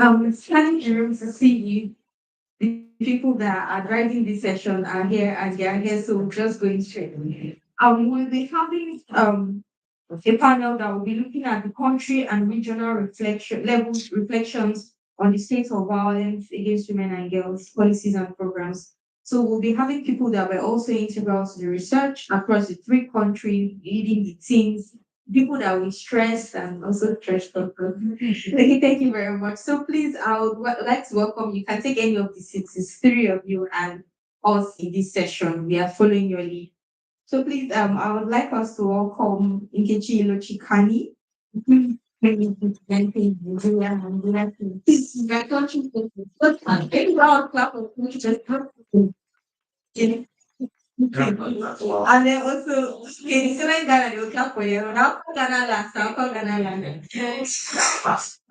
Scanning the room to see you. The people that are driving this session are here and they are here, so we're just going straight. We'll be having a panel that will be looking at the country and regional reflections on the state of violence against women and girls, policies and programs. So we'll be having people that were also integral to the research across the three countries, leading the teams, people that we stressed and also stressed. Okay, thank you very much. So please, I would like to welcome you. Can take any of the seats. It's three of you and us in this session. We are following your lead. So please, I would like us to welcome Nkechi Ilochikani. Please, representing Nigeria and Nigeria. Please, my country, everyone clap for just and then also, okay, so when Ghana, they will clap for you. Now, call Ghana last. I'll call Ghana last.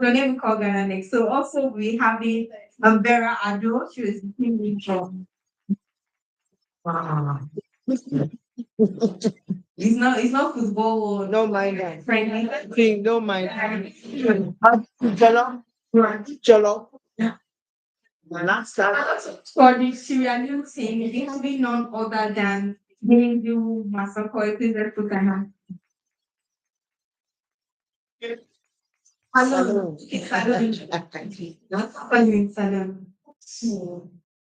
Your name call Ghana next. So also we have it, Vera Ado. She was the team lead from. It's not football or No mind that. friendly. King, don't mind. Jello, Jello. My last time. For the Sierra Leone team, it has been none other than Hindu Masako. Please let's put a hand. Hello. Not calling Salon.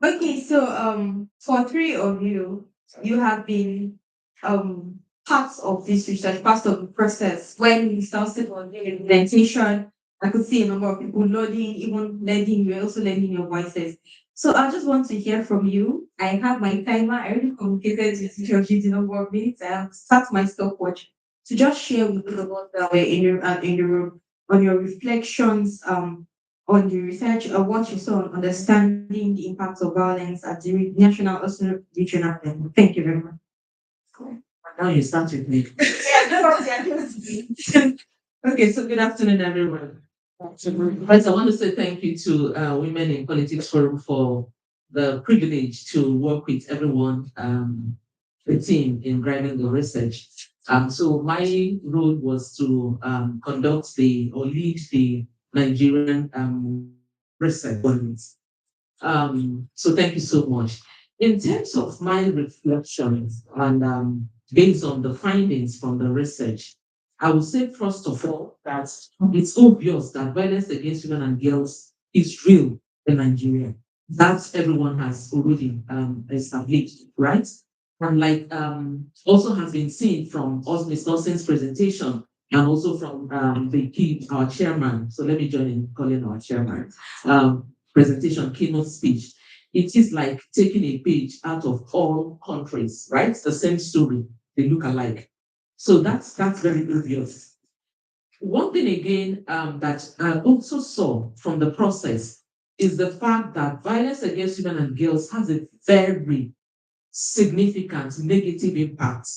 Okay, so for three of you, you have been parts of this research, part of the process. When we started on the implementation, I could see a number of people loading, even lending, you're also lending your voices. So I just want to hear from you. I have my timer. I already communicated with Georgie the number of minutes. I have start my stopwatch to just share with the ones that were in the room on your reflections on the research of what you saw on understanding the impacts of violence at the national, also regional level. Thank you very much. Now you start with me. Okay, so good afternoon, everyone. First, I want to say thank you to Women in Politics Forum for the privilege to work with everyone, the team in driving the research. So my role was to conduct or lead the Nigerian research on it. So thank you so much. In terms of my reflections and based on the findings from the research, I would say first of all that it's obvious that violence against women and girls is real in Nigeria. That everyone has already established, right? And like also has been seen from Ms. Nelson's presentation and also from our chairman. So let me join in calling our chairman. Presentation, keynote speech. It is like taking a page out of all countries, right? The same story, they look alike. So that's very obvious. One thing again that I also saw from the process is the fact that violence against women and girls has a very significant negative impact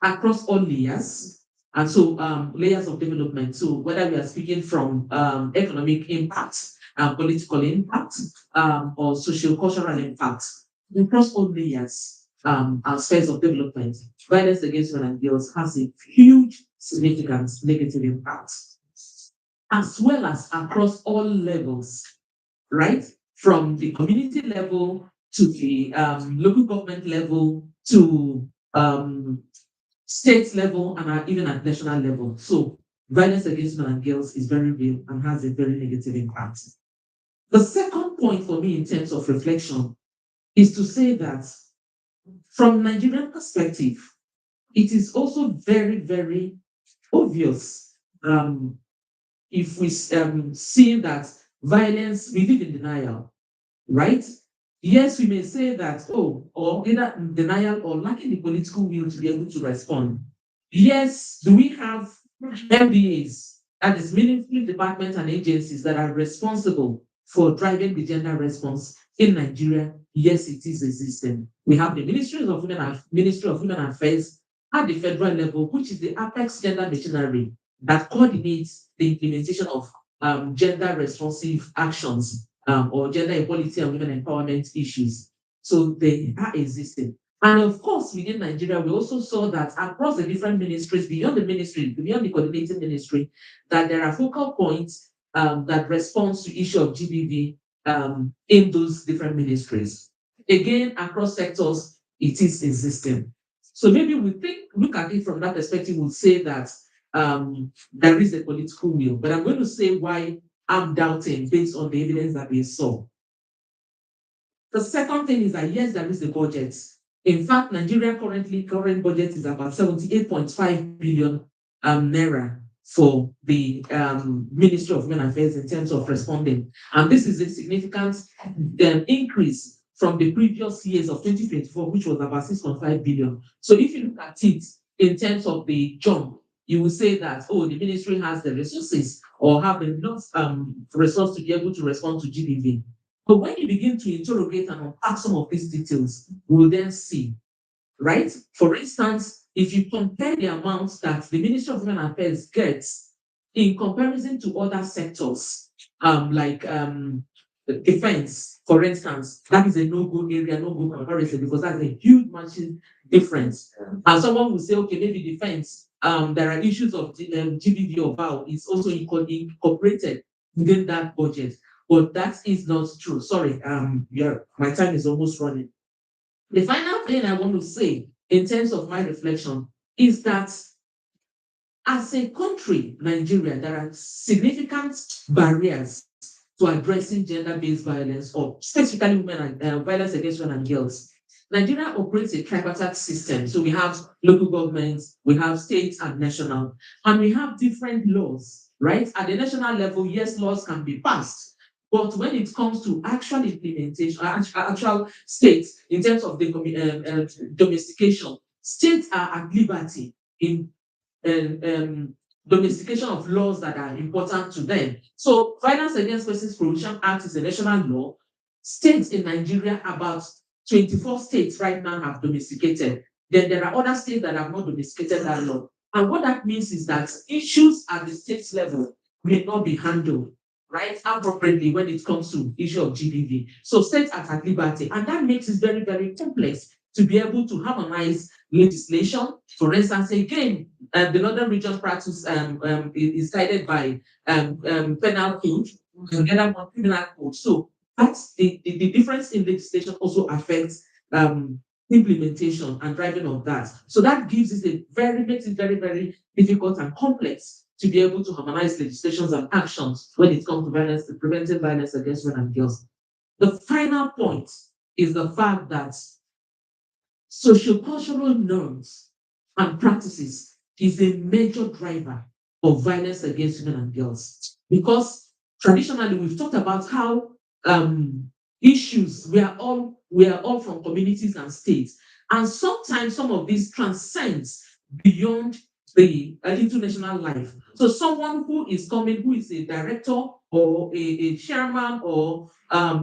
across all layers. And so layers of development. So whether we are speaking from economic impact, political impact, or social-cultural impact, across all layers and spheres of development, violence against women and girls has a huge, significant negative impact, as well as across all levels, right? From the community level to the local government level to state level and even at national level. So violence against women and girls is very real and has a very negative impact. The second point for me in terms of reflection is to say that from Nigerian perspective, it is also very, very obvious if we see that violence, we live in denial, right? Yes, we may say that, or either denial or lacking the political will to be able to respond. Yes, do we have MDAs, that is meaningful departments and agencies that are responsible for driving the gender response in Nigeria? Yes, it is existing. We have the Ministry of Women Affairs at the federal level, which is the apex gender machinery that coordinates the implementation of gender responsive actions or gender equality and women empowerment issues. So they are existing. And of course, within Nigeria, we also saw that across the different ministries, beyond the coordinating ministry, that there are focal points that responds to issue of GBV in those different ministries. Again, across sectors, it is existing. So maybe look at it from that perspective, we'll say that there is a political will, but I'm going to say why I'm doubting based on the evidence that we saw. The second thing is that yes, there is a budget. In fact, Nigeria current budget is about 78.5 billion naira for the Ministry of Women Affairs in terms of responding. And this is a significant increase from the previous years of 2024, which was about 6.5 billion. So if you look at it in terms of the jump, you will say that, oh, the ministry has the resources or have enough resource to be able to respond to GBV. But when you begin to interrogate and unpack some of these details, we'll then see, right? For instance, if you compare the amounts that the Ministry of Women Affairs gets in comparison to other sectors, like defense, for instance, that is a no-go area, no-go comparison, because that's a huge massive difference. And someone will say, okay, maybe defense, there are issues of GBV or VAL is also incorporated within that budget. But that is not true. Sorry, my time is almost running. The final thing I want to say in terms of my reflection is that as a country, Nigeria, there are significant barriers to addressing gender-based violence or specifically women and violence against women and girls. Nigeria operates a tripartite system. So we have local governments, we have states and national, and we have different laws, right? At the national level, yes, laws can be passed. But when it comes to actual implementation, actual states, in terms of the domestication, states are at liberty in domestication of laws that are important to them. So, Violence Against Persons Prohibition Act is a national law. States in Nigeria, about 24 states right now have domesticated. Then there are other states that have not domesticated that law. And what that means is that issues at the state level may not be handled right appropriately when it comes to issue of GBV. So states are at liberty, and that makes it very, very complex to be able to harmonize legislation. For instance, again, the Northern Region practice is guided by penal code, and the other one criminal code. So that's the difference in legislation also affects implementation and driving of that. So that makes it very, very difficult and complex to be able to harmonize legislations and actions when it comes to preventing violence against women and girls. The final point is the fact that sociocultural norms and practices is a major driver of violence against women and girls. Because traditionally, we've talked about how issues, we are all from communities and states. And sometimes some of these transcends beyond the international life. So someone who is coming, who is a director or a chairman or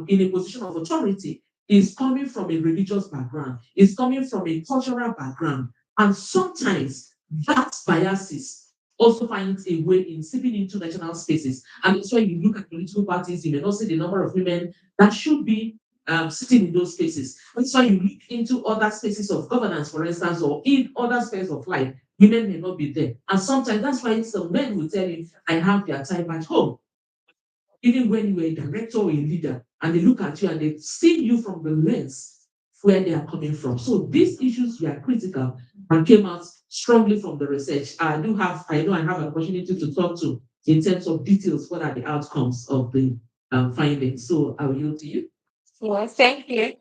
in a position of authority, is coming from a religious background, is coming from a cultural background. And sometimes that biases also finds a way in seeping into national spaces. And that's why you look at political parties, you may not see the number of women that should be sitting in those spaces. That's why you look into other spaces of governance, for instance, or in other spheres of life, women may not be there. And sometimes that's why some men will tell you, I have their time at home. Even when you are a director or a leader, and they look at you and they see you from the lens where they are coming from. So these issues were critical and came out strongly from the research. I know I have an opportunity to talk to in terms of details, what are the outcomes of the findings. So I will yield to you. Yes, thank you.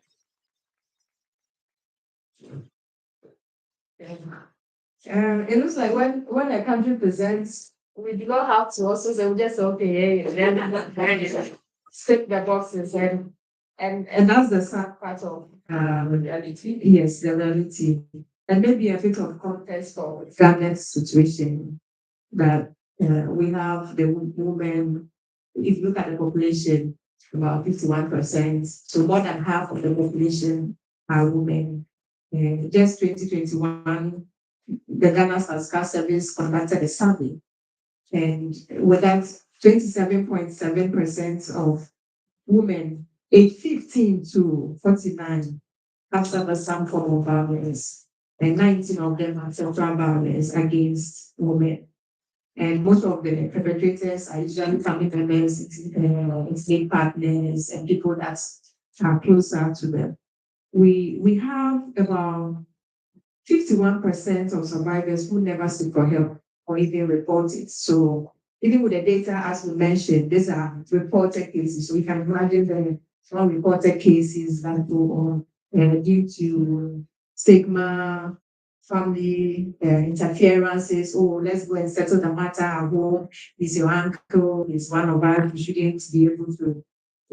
It looks like when a country presents, we do not have to also say, we just say, okay, then stick the boxes and that's the sad part of reality. Yes, the reality. And maybe a bit of context for Ghana's situation that we have the women, if you look at the population, about 51%, so more than half of the population are women. Just 2021, the Ghana Statistical Service conducted a survey, and with that, 27.7% of women aged 15 to 49 have suffered some form of violence, and 19 of them have sexual violence against women. And most of the perpetrators are usually family members, enslaved partners, and people that are closer to them. We have about 51% of survivors who never seek for help or even report it. So even with the data, as we mentioned, these are reported cases. So we can imagine the unreported cases that go on due to stigma, family interferences. Oh, let's go and settle the matter at home. He's your uncle, he's one of us, you shouldn't be able to.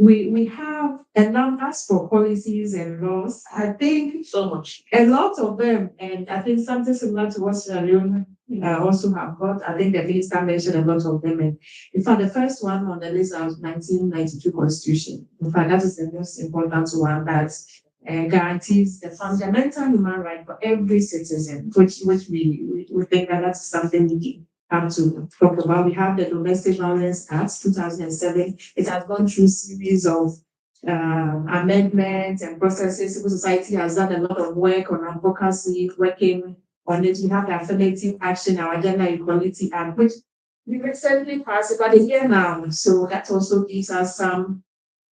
We have a numbers for policies and laws. I think So much. a lot of them, and I think something similar to what Sierra Leone also have got. I think the minister mentioned a lot of them. And in fact, the first one on the list was 1992 Constitution. In fact, that is the most important one that guarantees the fundamental human right for every citizen, which we think that that's something we have to talk about. We have the Domestic Violence Act 2007. It has gone through series of amendments and processes. Civil society has done a lot of work on advocacy, working on it. We have the Affirmative Action, our Gender Equality Act, which we recently passed about a year now. So that also gives us some.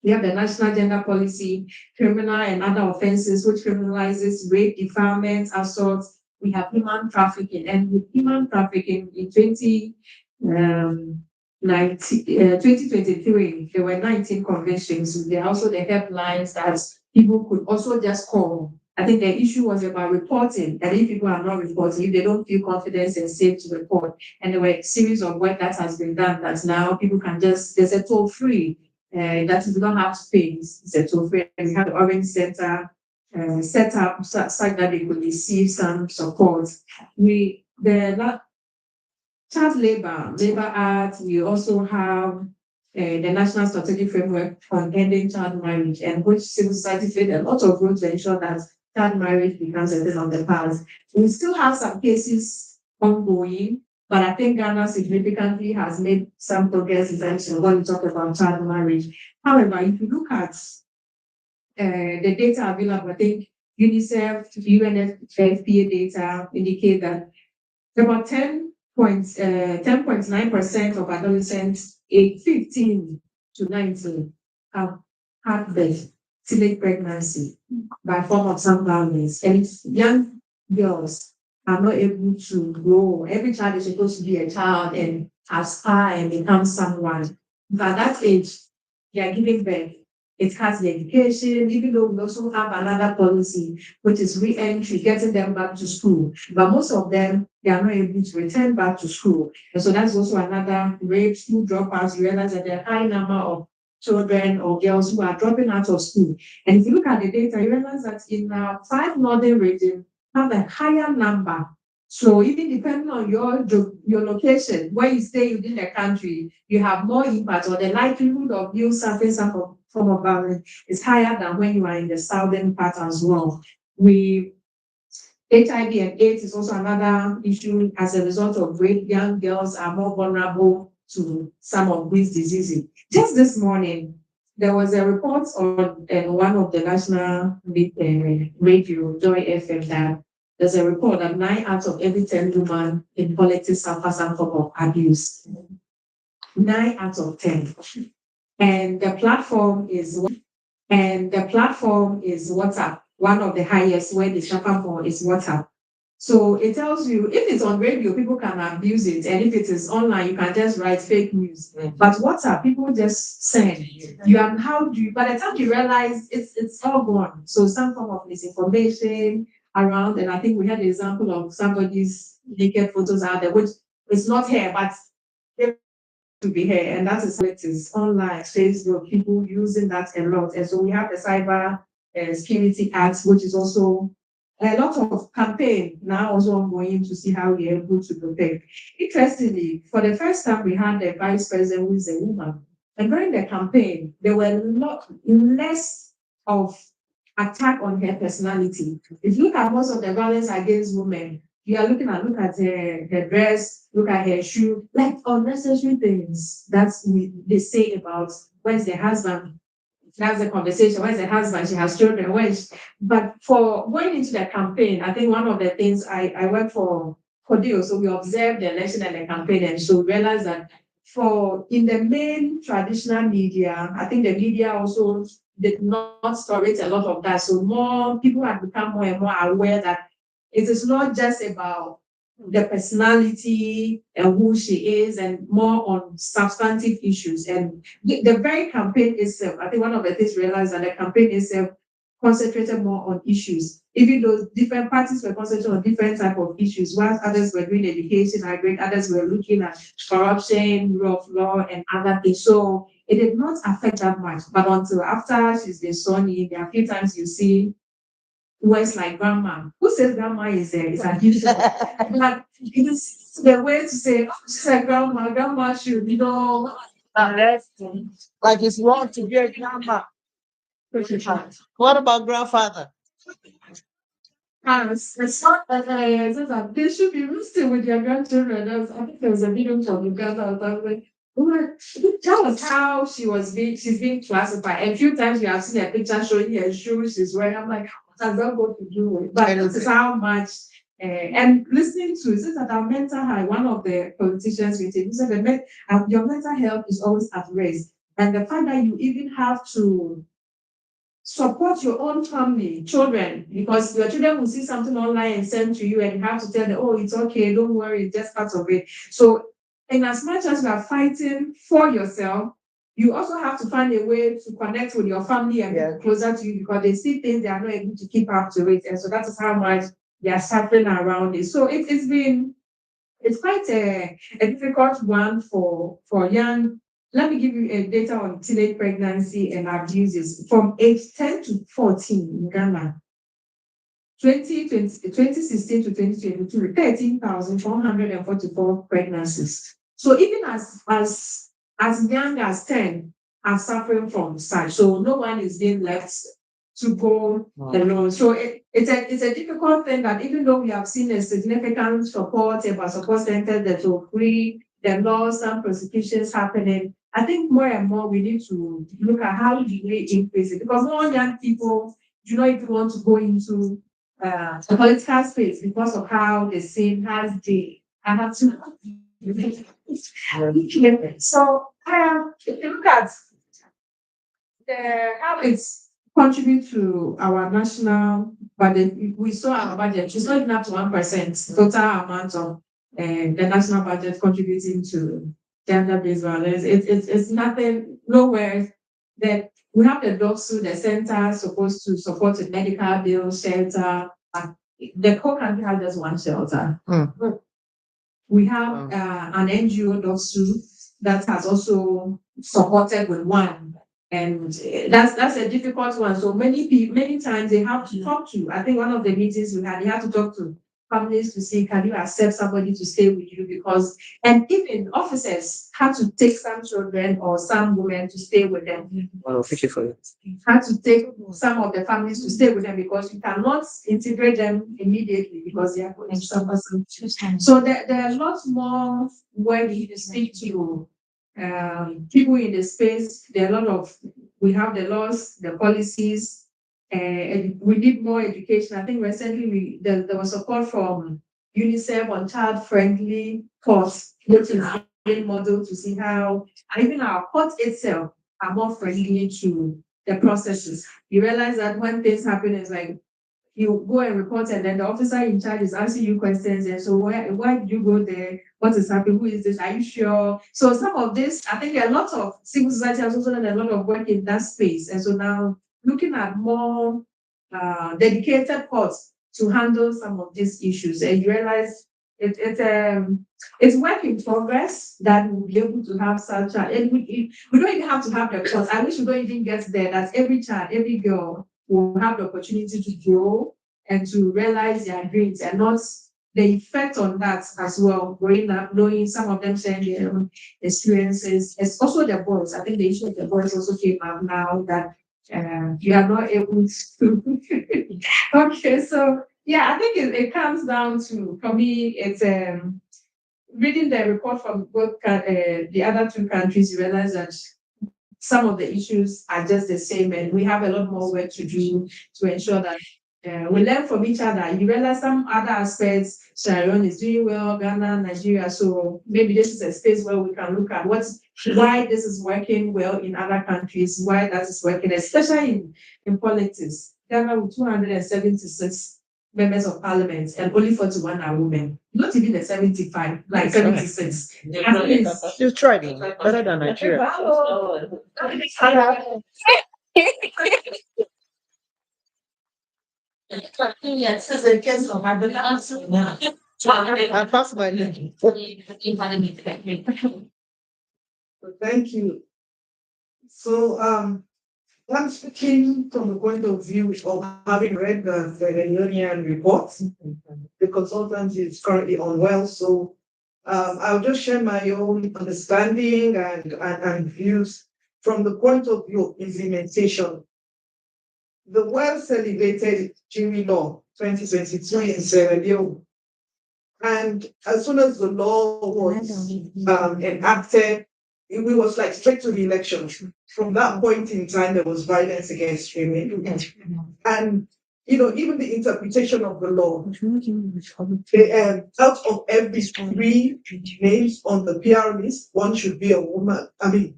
We have the National Gender Policy, criminal and other offenses, which criminalizes rape, defilement, assault. We have human trafficking, and with human trafficking in 2023, there were 19 convictions. There are also the helplines that people could also just call. I think the issue was about reporting, that if people are not reporting, if they don't feel confident and safe to report, and there were a series of work that has been done that now people can just, there's a toll free, that you don't have to pay, it's a toll free. And we have the Orange Center set up such that they could receive some support. Child labor act, we also have the National Strategic Framework on Ending Child Marriage, and which civil society played a lot of role to ensure that child marriage becomes a thing of the past. We still have some cases ongoing, but I think Ghana significantly has made some progress in terms of when we talk about child marriage. However, if you look at the data available, I think UNICEF, UNFPA data indicate that about 10.9% of adolescents aged 15 to 19 have had birth, teenage pregnancy by form of some violence. And young girls are not able to grow. Every child is supposed to be a child and aspire and become someone. But at that age, they are giving birth. It has the education, even though we also have another policy, which is re-entry, getting them back to school. But most of them, they are not able to return back to school. And so that's also another rape, school dropouts. You realize that there are a high number of children or girls who are dropping out of school. And if you look at the data, you realize that in 5 northern regions have a higher number. So even depending on your location, where you stay within the country, you have more impact, or the likelihood of you suffering some form of violence is higher than when you are in the southern part as well. HIV and AIDS is also another issue. As a result of rape, young girls are more vulnerable to some of these diseases. Just this morning, there was a report on one of the national radio, Joy FM, that there's a report that 9 out of every 10 women in politics suffer some form of abuse. 9 out of 10. And the platform is WhatsApp. One of the highest where they suffer more is WhatsApp. So it tells you if it's on radio, people can abuse it, and if it is online, you can just write fake news. But WhatsApp, people just send. By the time you realize it's all gone. So some form of misinformation around, and I think we had the example of somebody's naked photos out there, which is not here, but to be here, and that is what it is online, Facebook, people using that a lot. And so we have the Cyber Security Act, which is also a lot of campaign now also ongoing to see how we're able to protect. Interestingly, for the first time, we had a vice president who is a woman. And during the campaign, there were less of attack on her personality. If you look at most of the violence against women, you are looking at her dress, look at her shoe, like unnecessary things that they say about where's the husband. That's the conversation. Where's the husband? She has children. But for going into the campaign, I think one of the things I work for Kodeo, so we observed the election and the campaign, and so we realized that in the main traditional media, I think the media also did not tolerate a lot of that. So more people have become more and more aware that it is not just about the personality and who she is, and more on substantive issues. And the very campaign itself, I think one of the things realized that the campaign itself concentrated more on issues, even though different parties were concentrating on different type of issues. Whilst others were doing education, others were looking at corruption, rule of law, and other things. So it did not affect that much. But until after she's been sworn in, there are a few times you see words like grandma. Who says grandma is there? It's unusual. But it is the way to say, oh, she's a grandma. Grandma should, Like it's wrong to be a grandma. What about grandfather? It's not that they should be roosting with their grandchildren. I think there was a video from Uganda or something. Tell us how she's being classified. And a few times you have seen a picture showing her shoes she's wearing. I'm like, what has that got to do with? But this is how much. And listening to is that our mental health, one of the politicians we take, said your mental health is always at risk. And the fact that you even have to support your own family, children, because your children will see something online and send to you, and you have to tell them, oh, it's okay, don't worry, it's just part of it. So, in as much as you are fighting for yourself, you also have to find a way to connect with your family and get closer to you, because they see things they are not able to keep up to it. And so that is how much they are suffering around it. So it's quite a difficult one for young. Let me give you a data on teenage pregnancy and abuses from age 10 to 14 in Ghana. 2016 to 2022, 13,444 pregnancies. So even as young as 10 are suffering from such. So no one is being left to go alone. So it's a difficult thing that even though we have seen a significant support about support centers that will free the laws and prosecutions happening, I think more and more we need to look at how do we increase it, because more young people do not even want to go into the political space because of how the scene has the have to. So if you look at how it's contribute to our national budget, we saw our budget, it's not even up to 1% total amount of the national budget contributing to gender-based violence. It's nothing, nowhere that we have the DOCSU, the center supposed to support the medical bill, shelter. The whole country has just one shelter. We have an NGO, DOCSU, that has also supported with one. And that's a difficult one. So many times they have to talk to. I think one of the meetings we had, they had to talk to families to see, can you accept somebody to stay with you? Because, and even officers had to take some children or some women to stay with them. Well, thank you for it. Had to take some of the families to stay with them, because you cannot integrate them immediately because they are going to suffer some. So there are lots more where we need to speak to people in the space. There are a lot of, we have the laws, the policies, and we need more education. I think recently there was support from UNICEF on child-friendly courts, which is a model to see how, and even our courts itself are more friendly to the processes. You realize that when things happen, it's like you go and report, and then the officer in charge is asking you questions. And so why did you go there? What is happening? Who is this? Are you sure? So some of this, I think a lot of civil society has also done a lot of work in that space. And so now looking at more dedicated courts to handle some of these issues, and you realize it's work in progress that we'll be able to have such a. We don't even have to have the courts. I wish we don't even get there. That every child, every girl will have the opportunity to grow and to realize their dreams, and not the effect on that as well. Growing up, knowing some of them sharing their own experiences. It's also the boys. I think the issue of the boys also came up now that you are not able to. Okay, so yeah, I think it comes down to, for me, it's reading the report from both the other two countries. You realize that some of the issues are just the same, and we have a lot more work to do to ensure that We learn from each other. You realize some other aspects, Sierra Leone is doing well, Ghana, Nigeria. So maybe this is a space where we can look at why this is working well in other countries, why that is working, especially in politics. Ghana with 276 members of parliament and only 41 are women. Not even the 75, like 76. At least. You tried it better than Nigeria. Yes, this is a case of I passed my name. Thank you. So, I'm speaking from the point of view of having read the union report. The consultant is currently unwell, so I'll just share my own understanding and views from the point of view of implementation. The well celebrated Jimmy Law 2022 in Sierra Leone. And as soon as the law was enacted, it was like straight to the election. From that point in time, there was violence against women. And, even the interpretation of the law, out of every 3 names on the PR list, 1 should be a woman. And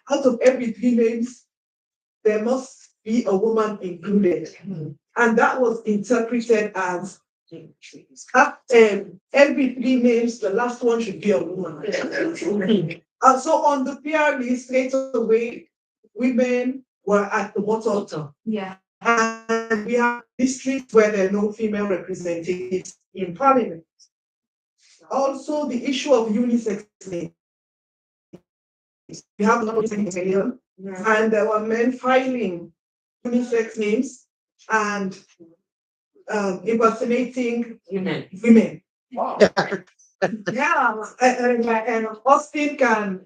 out of every 3 names, there must be a woman included. And that was interpreted as every 3 names, the last one should be a woman. And so on the PR list, straight away, women were at the bottom. Yeah. And we have districts where there are no female representatives in parliament. Also, the issue of unisex names. We have a lot of million, and there were men filing unisex names and impersonating women. Wow. Yeah, and Austin can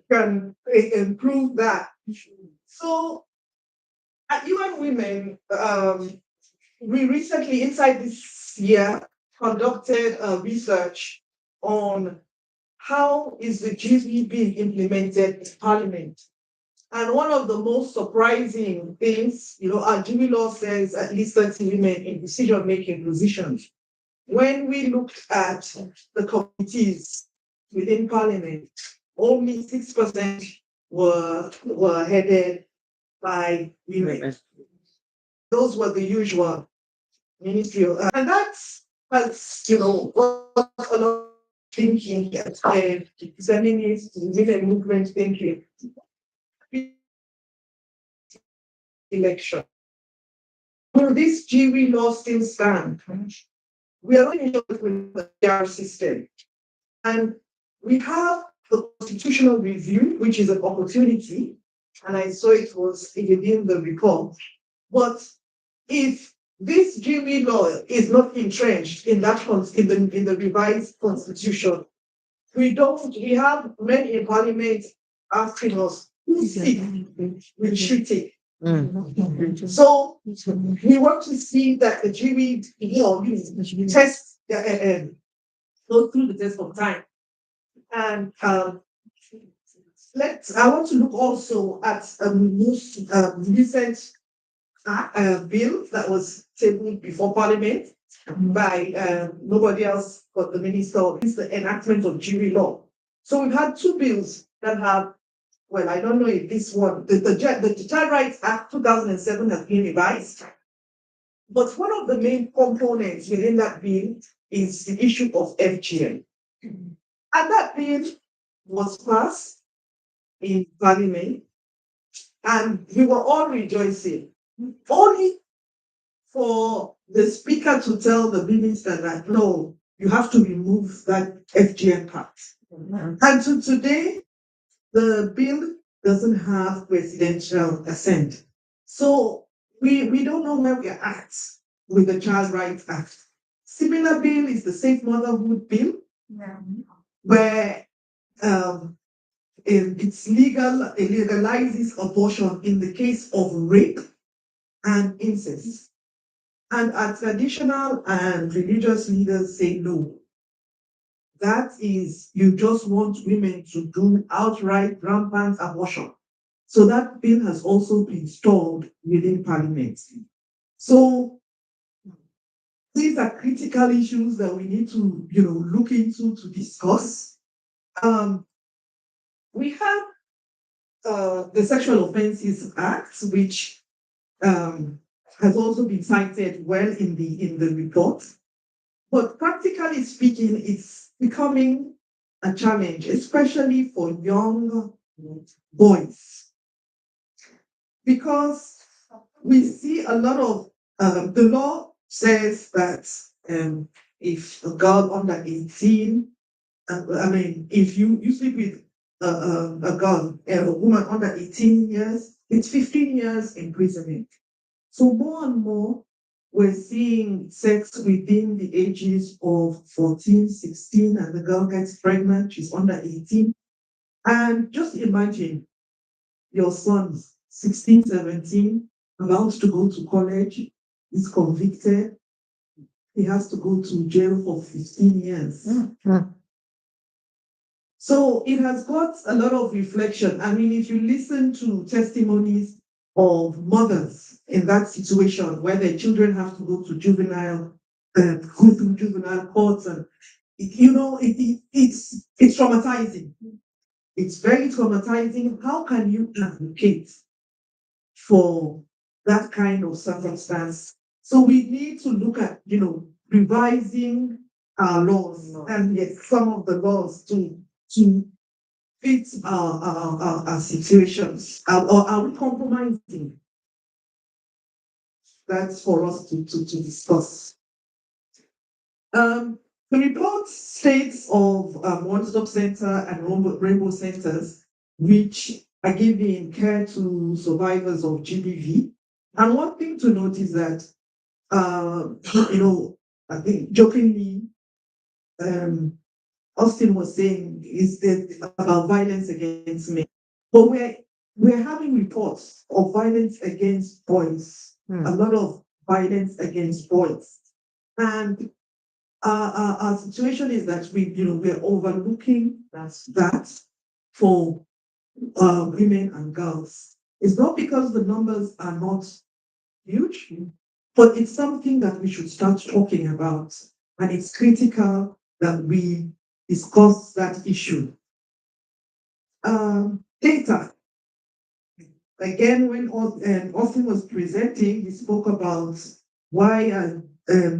improve that. So at UN Women, we recently, inside this year, conducted a research on how is the GB being implemented in Parliament. And one of the most surprising things, our GB law says at least 30 women in decision-making positions. When we looked at the committees within Parliament, only 6% were headed by women. Those were the usual ministerial, and that's what a lot of thinking, feminist women movement thinking. Election. Will this GB law still stand? We are not in with the PR system. And we have the constitutional review, which is an opportunity, and I saw it was within the report. But if this GB law is not entrenched in that in the revised constitution, we have men in parliament asking us who sick with shooting. So we want to see that the GB law test go through the test of time. And I want to look also at a most recent bill that was tabled before Parliament by nobody else but the minister. It's the enactment of jury law. So we've had 2 bills that have, well, I don't know if this one, the Child Rights Act 2007 has been revised. But one of the main components within that bill is the issue of FGM. And that bill was passed in Parliament, and we were all rejoicing, only for the speaker to tell the minister that no, you have to remove that FGM part. And to today, the bill doesn't have presidential assent. So we don't know where we're at with the Child Rights Act. Similar bill is the Safe Motherhood Bill, where it legalizes abortion in the case of rape and incest. And our traditional and religious leaders say no. That is, you just want women to do outright rampant abortion. So that bill has also been stalled within Parliament. So these are critical issues that we need to, look into to discuss. We have the Sexual Offences Act, which has also been cited well in the report. But practically speaking, it's becoming a challenge, especially for young boys, because we see a lot of the law says that if a girl under 18, if you sleep with a girl, a woman under 18 years, it's 15 years imprisonment. So more and more, we're seeing sex within the ages of 14, 16, and the girl gets pregnant, she's under 18. And just imagine your son, 16, 17, about to go to college, is convicted, he has to go to jail for 15 years. So it has got a lot of reflection. I mean, if you listen to testimonies of mothers in that situation where their children have to go to go through juvenile courts, and it's traumatizing. It's very traumatizing. How can you advocate for that kind of circumstance? So we need to look at, revising our laws, and yes, some of the laws to fit our situations. Or are we compromising? That's for us to discuss. The report states of one-stop center and rainbow centers, which are giving care to survivors of GBV. And one thing to note is that, I think jokingly, Austin was saying is that about violence against men, but we're having reports of violence against boys, a lot of violence against boys, and our situation is that we're overlooking that for women and girls. It's not because the numbers are not huge, but it's something that we should start talking about, and it's critical that we discuss that issue. Data. Again, when Austin was presenting, he spoke about why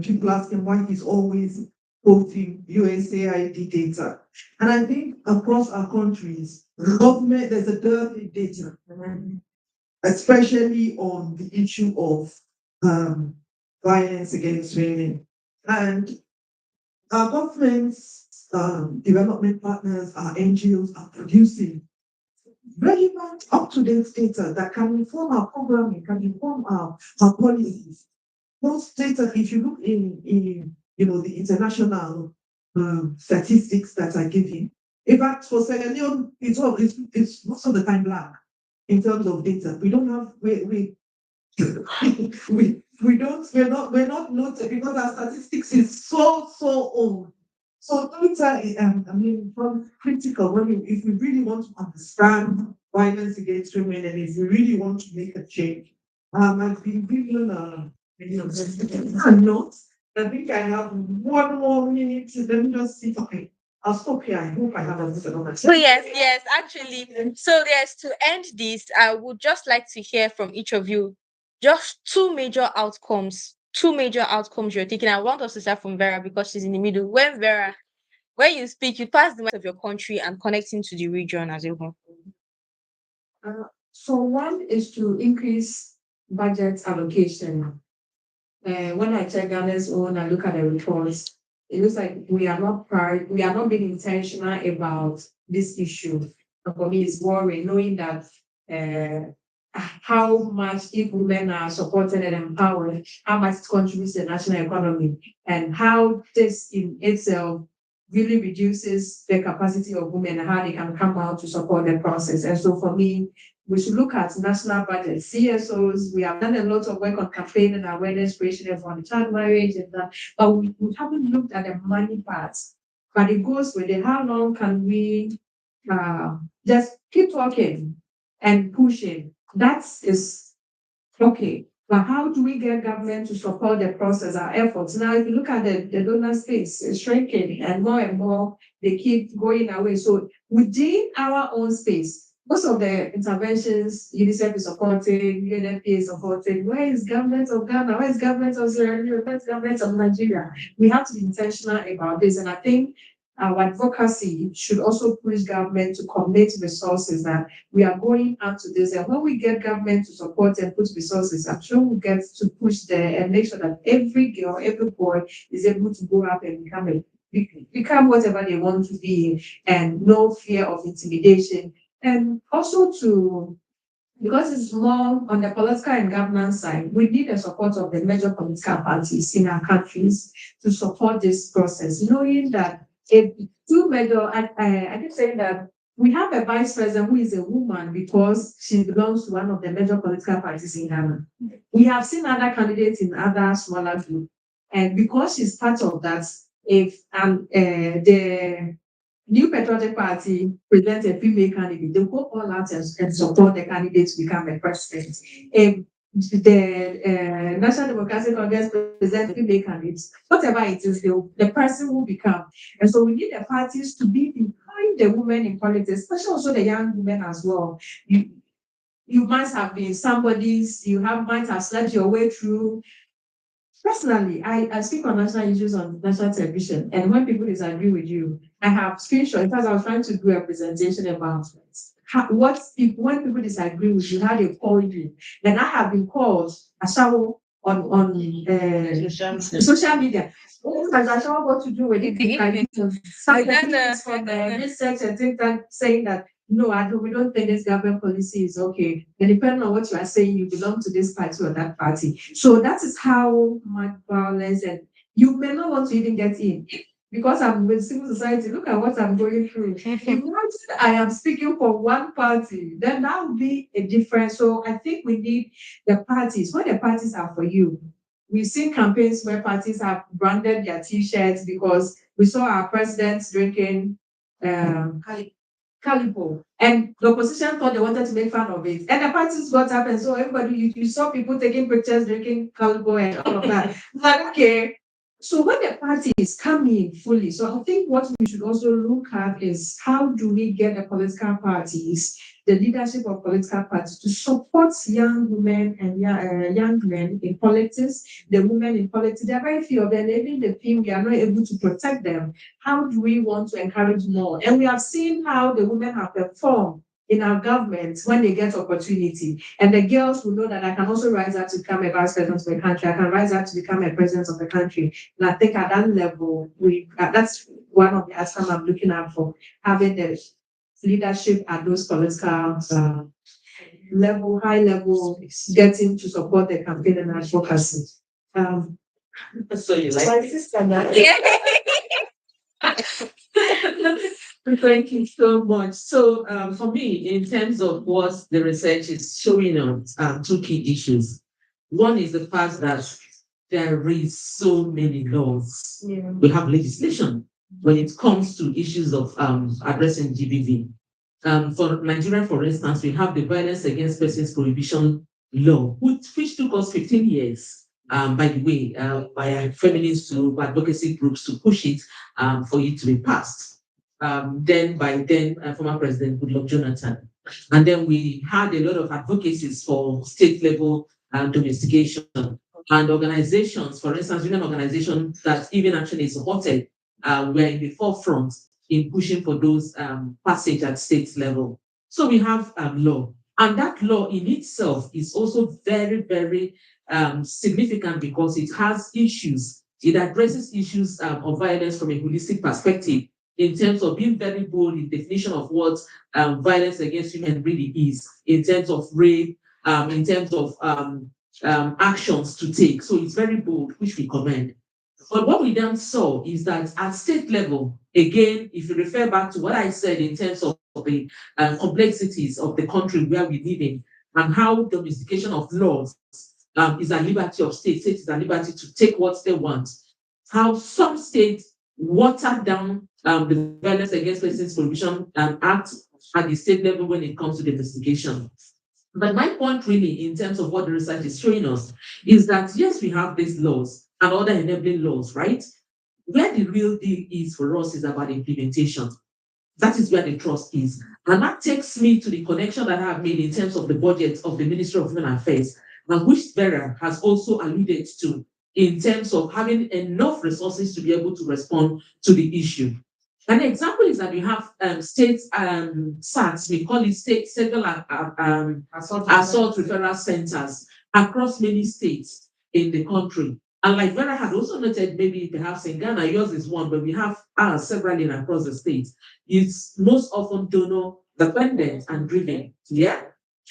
people ask him why he's always quoting USAID data. And I think across our countries, government, there's a dearth in data, especially on the issue of violence against women. And our government's development partners, our NGOs are producing relevant, up-to-date data that can inform our programming, can inform our policies. Those data, if you look in the international statistics that are given, in fact, for Sierra Leone, it's most of the time blank in terms of data. We don't have we're not noted because our statistics is so old. So data is, from critical if we really want to understand violence against women, and if we really want to make a change. I've been given a note. I think I have one more minute. Let me just see. Okay, I'll stop here. I hope I have a So yes, actually. So yes, to end this, I would just like to hear from each of you just two major outcomes you're taking. I want us to start from Vera because she's in the middle. When you speak, you pass the mic of your country and connecting to the region as a whole. So one is to increase budget allocation. When I check Ghana's own and look at the reports, it looks like we are not being intentional about this issue. And for me, it's worrying knowing that how much if women are supported and empowered, how much it contributes to the national economy, and how this in itself really reduces the capacity of women and how they can come out to support the process. And so for me, we should look at national budget, CSOs. We have done a lot of work on campaign and awareness creation on child marriage and that, but we haven't looked at the money parts. But it goes with it. How long can we just keep talking and pushing? That is okay. But how do we get government to support the process, our efforts? Now, if you look at the donor space, it's shrinking and more they keep going away. So within our own space, most of the interventions UNICEF is supporting, UNFPA is supporting, where is government of Ghana? Where is government of Sierra Leone? Where is government of Nigeria? We have to be intentional about this. And I think our advocacy should also push government to commit resources that we are going out to this. And when we get government to support and put resources, I'm sure we'll get to push there and make sure that every girl, every boy is able to go up and become whatever they want to be, and no fear of intimidation. And also because it's more on the political and governance side, we need the support of the major political parties in our countries to support this process, knowing that if two major, I keep saying that we have a vice president who is a woman because she belongs to one of the major political parties in Ghana. We have seen other candidates in other smaller groups, and because she's part of that, if the New Patriotic Party presents a female candidate, they go all out and support the candidate to become a president. If the National Democratic Congress presents a female candidate, whatever it is, the person will become. And so we need the parties to be behind the women in politics, especially also the young women as well. You must have been somebody's, might have slept your way through. Personally, I speak on national issues on national television, and when people disagree with you, I have screenshots. In fact, I was trying to do a presentation about when people disagree with you, how they call you. Then I have been called Ashawo on social media. Sometimes Ashawo what to do with it. Sometimes from research and things that saying that no, we don't think this government policy is okay. And depending on what you are saying, you belong to this party or that party. So that is how much violence, and you may not want to even get in. Because I'm with civil society, look at what I'm going through. If once I am speaking for one party, then that would be a difference. So I think we need the parties. When the parties are for you, we've seen campaigns where parties have branded their T-shirts because we saw our presidents drinking Calipo, and the opposition thought they wanted to make fun of it. And the parties got up, and so everybody, you saw people taking pictures, drinking Calipo and all of that. Like, okay. So when the parties come in fully, so I think what we should also look at is how do we get the political parties, the leadership of political parties, to support young women and young men in politics, the women in politics. There are very few of them, even the few, we are not able to protect them. How do we want to encourage more? And we have seen how the women have performed in our government when they get opportunity. And the girls will know that I can also rise up to become a vice president of the country. I can rise up to become a president of the country. And I think at that level, that's one of the aspects I'm looking at for having the leadership at those political level, high level, getting to support the campaign and advocacy. So you like My sister now. Thank you so much. So for me, in terms of what the research is showing on two key issues. One is the fact that there is so many laws. Yeah. We have legislation when it comes to issues of addressing GBV. For Nigeria, for instance, we have the Violence Against Persons Prohibition Law, which took us 15 years, by the way, by feminists to advocacy groups to push it for it to be passed. Then former President Goodluck Jonathan. And then we had a lot of advocacies for state level domestication and organizations, for instance, women organizations that even actually supported were in the forefront in pushing for those passage at state level. So we have law, and that law in itself is also very, very significant because it has issues. It addresses issues of violence from a holistic perspective in terms of being very bold in definition of what violence against women really is, in terms of rape, in terms of actions to take. So it's very bold, which we commend. But what we then saw is that at state level, again, if you refer back to what I said in terms of the complexities of the country where we live in, and how domestication of laws is a liberty of states. States is a liberty to take what they want. How some states watered down the Violence Against Persons Prohibition Act at the state level when it comes to domestication. But my point really, in terms of what the research is showing us, is that yes, we have these laws and other enabling laws, right? Where the real deal is for us is about implementation. That is where the trust is. And that takes me to the connection that I have made in terms of the budget of the Ministry of Women Affairs, and which Vera has also alluded to in terms of having enough resources to be able to respond to the issue. An example is that we have state SATs, we call it state sexual assault referral centers across many states in the country. And like Vera had also noted, maybe perhaps in Ghana, yours is one, but we have several in across the states. It's most often donor dependent and driven. Yeah.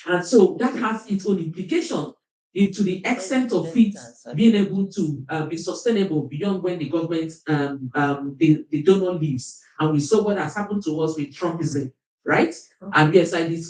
And so that has its own implication into the extent of it being able to be sustainable beyond when the government, the donor leaves. And we saw what has happened to us with Trumpism, right? And yes, I did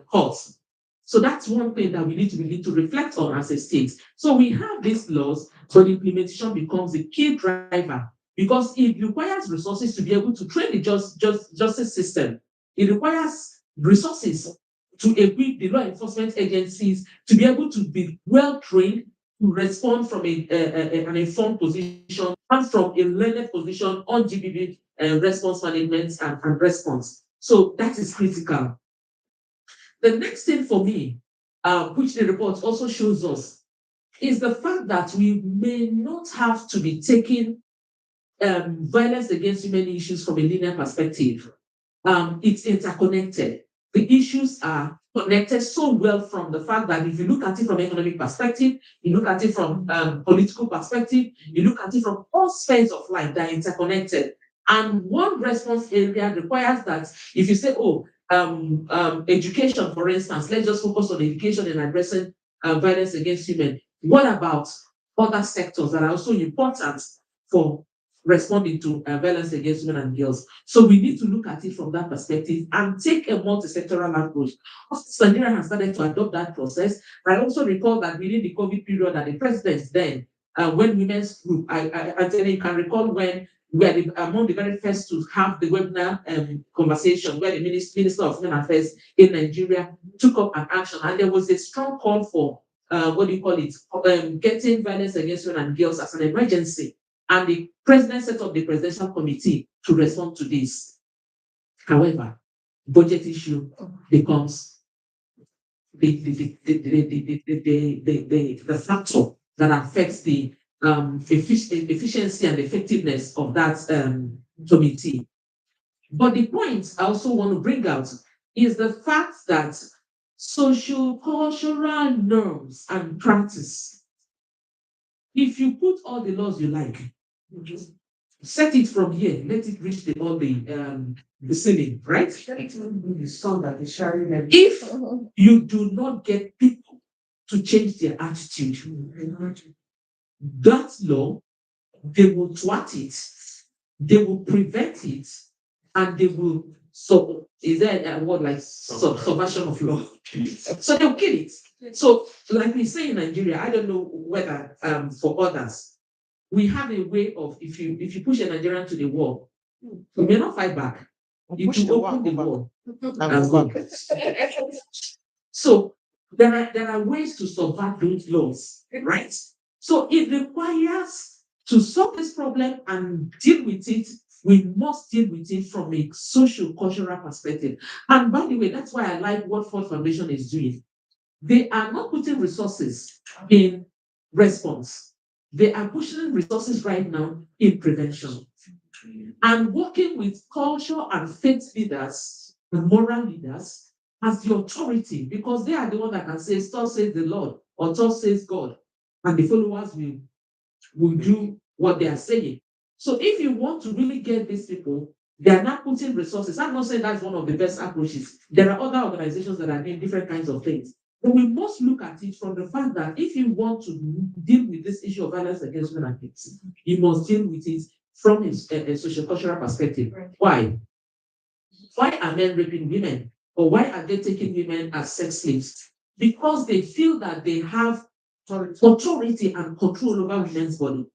calls. So that's one thing that we need to reflect on as a state. So we have these laws, so the implementation becomes a key driver because it requires resources to be able to train the justice system. It requires resources to equip the law enforcement agencies to be able to be well trained to respond from an informed position and from a learned position on GBV response management and response. So that is critical. The next thing for me, which the report also shows us, is the fact that we may not have to be taking violence against women issues from a linear perspective. It's interconnected. The issues are connected so well from the fact that if you look at it from economic perspective, you look at it from political perspective, you look at it from all spheres of life that are interconnected. And one response area requires that if you say, education, for instance, let's just focus on education and addressing violence against women. What about other sectors that are also important for responding to violence against women and girls? So we need to look at it from that perspective and take a multi-sectoral approach. Nigeria has started to adopt that process. I also recall that within the COVID period that the president then, when women's group, I tell you can recall when we are among the very first to have the webinar conversation where the Minister of Women Affairs in Nigeria took up an action, and there was a strong call for getting violence against women and girls as an emergency. And the president set up the presidential committee to respond to this. However, budget issue becomes the factor that affects the efficiency and effectiveness of that committee. But the point I also want to bring out is the fact that social cultural norms and practice, if you put all the laws you like, set it from here, let it reach the ceiling, right? If you do not get people to change their attitude, that law, they will thwart it, they will prevent it, and they will is there a word like subversion of law? So they'll kill it. So, like we say in Nigeria, I don't know whether for others, we have a way of if you push a Nigerian to the wall, we may not fight back. If you open the wall and go. So there are ways to subvert those laws, right? So it requires to solve this problem and deal with it. We must deal with it from a social cultural perspective. And by the way, that's why I like what Ford Foundation is doing. They are not putting resources in response. They are pushing resources right now in prevention and working with culture and faith leaders and moral leaders as the authority, because they are the one that can say, "Thus says the Lord," or "Thus says God," and the followers will do what they are saying. So if you want to really get these people, they are not putting resources. I'm not saying that's one of the best approaches. There are other organizations that are doing different kinds of things. But we must look at it from the fact that if you want to deal with this issue of violence against women and kids, you must deal with it from a socio-cultural perspective. Right. Why? Why are men raping women? Or why are they taking women as sex slaves? Because they feel that they have authority and control over women's body.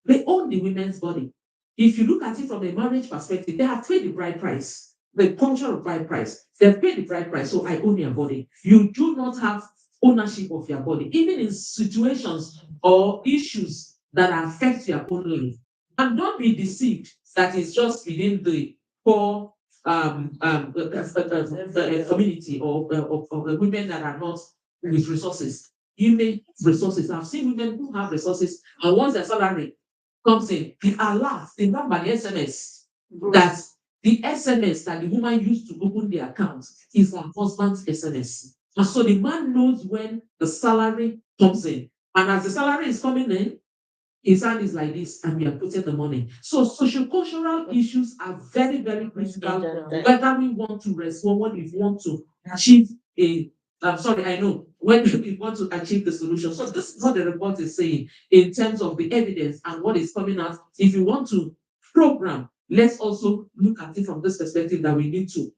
They own the women's body. If you look at it from a marriage perspective, they have paid the bride price. the culture of bride price. They've paid the bride price, so I own your body. You do not have ownership of your body, even in situations or issues that affect your own life. And don't be deceived that it's just within the poor community or the women that are not with resources. You may have resources. I've seen women who have resources, and once their salary comes in, the alert, the number, the SMS, that the SMS that the woman used to open the account is her husband's SMS. And so the man knows when the salary comes in. And as the salary is coming in, his hand is like this, and we are putting the money. So social-cultural issues are very, very critical, whether we want to respond, when we want to achieve a, I'm sorry, I know, when we want to achieve the solution. So this is what the report is saying in terms of the evidence and what is coming out. If you want to program, let's also look at it from this perspective that we need to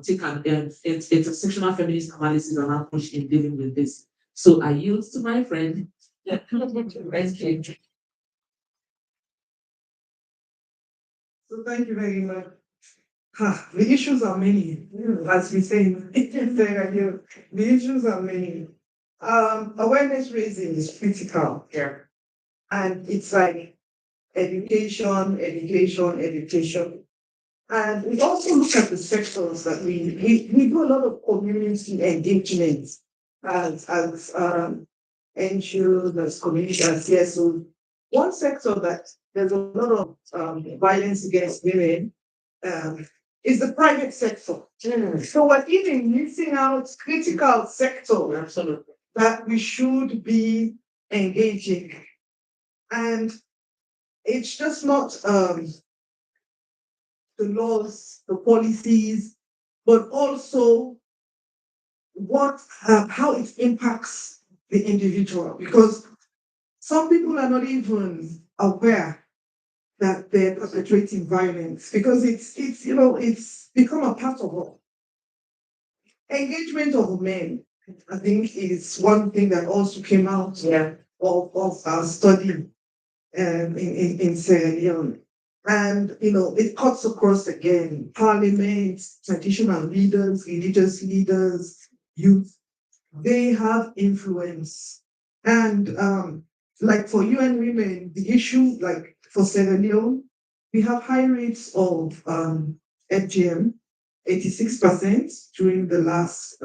take an intersectional feminist analysis and approach in dealing with this. So I yield to my friend. So thank you very much. The issues are many, as we say the issues are many. Awareness raising is critical here. And it's like education, education, education. And we also look at the sectors that we do a lot of community engagement as NGOs, as community, as CSO. One sector that there's a lot of violence against women is the private sector. So we're even missing out critical sector Absolutely. that we should be engaging. And it's just not the laws, the policies, but also how it impacts the individual. Because some people are not even aware that they're perpetrating violence because it's become a part of all. Engagement of men, I think, is one thing that also came out of our study in Sierra Leone. And it cuts across again, parliament, traditional leaders, religious leaders, youth, they have influence. And like for UN Women, the issue, like for Sierra Leone, we have high rates of FGM, 86% during the last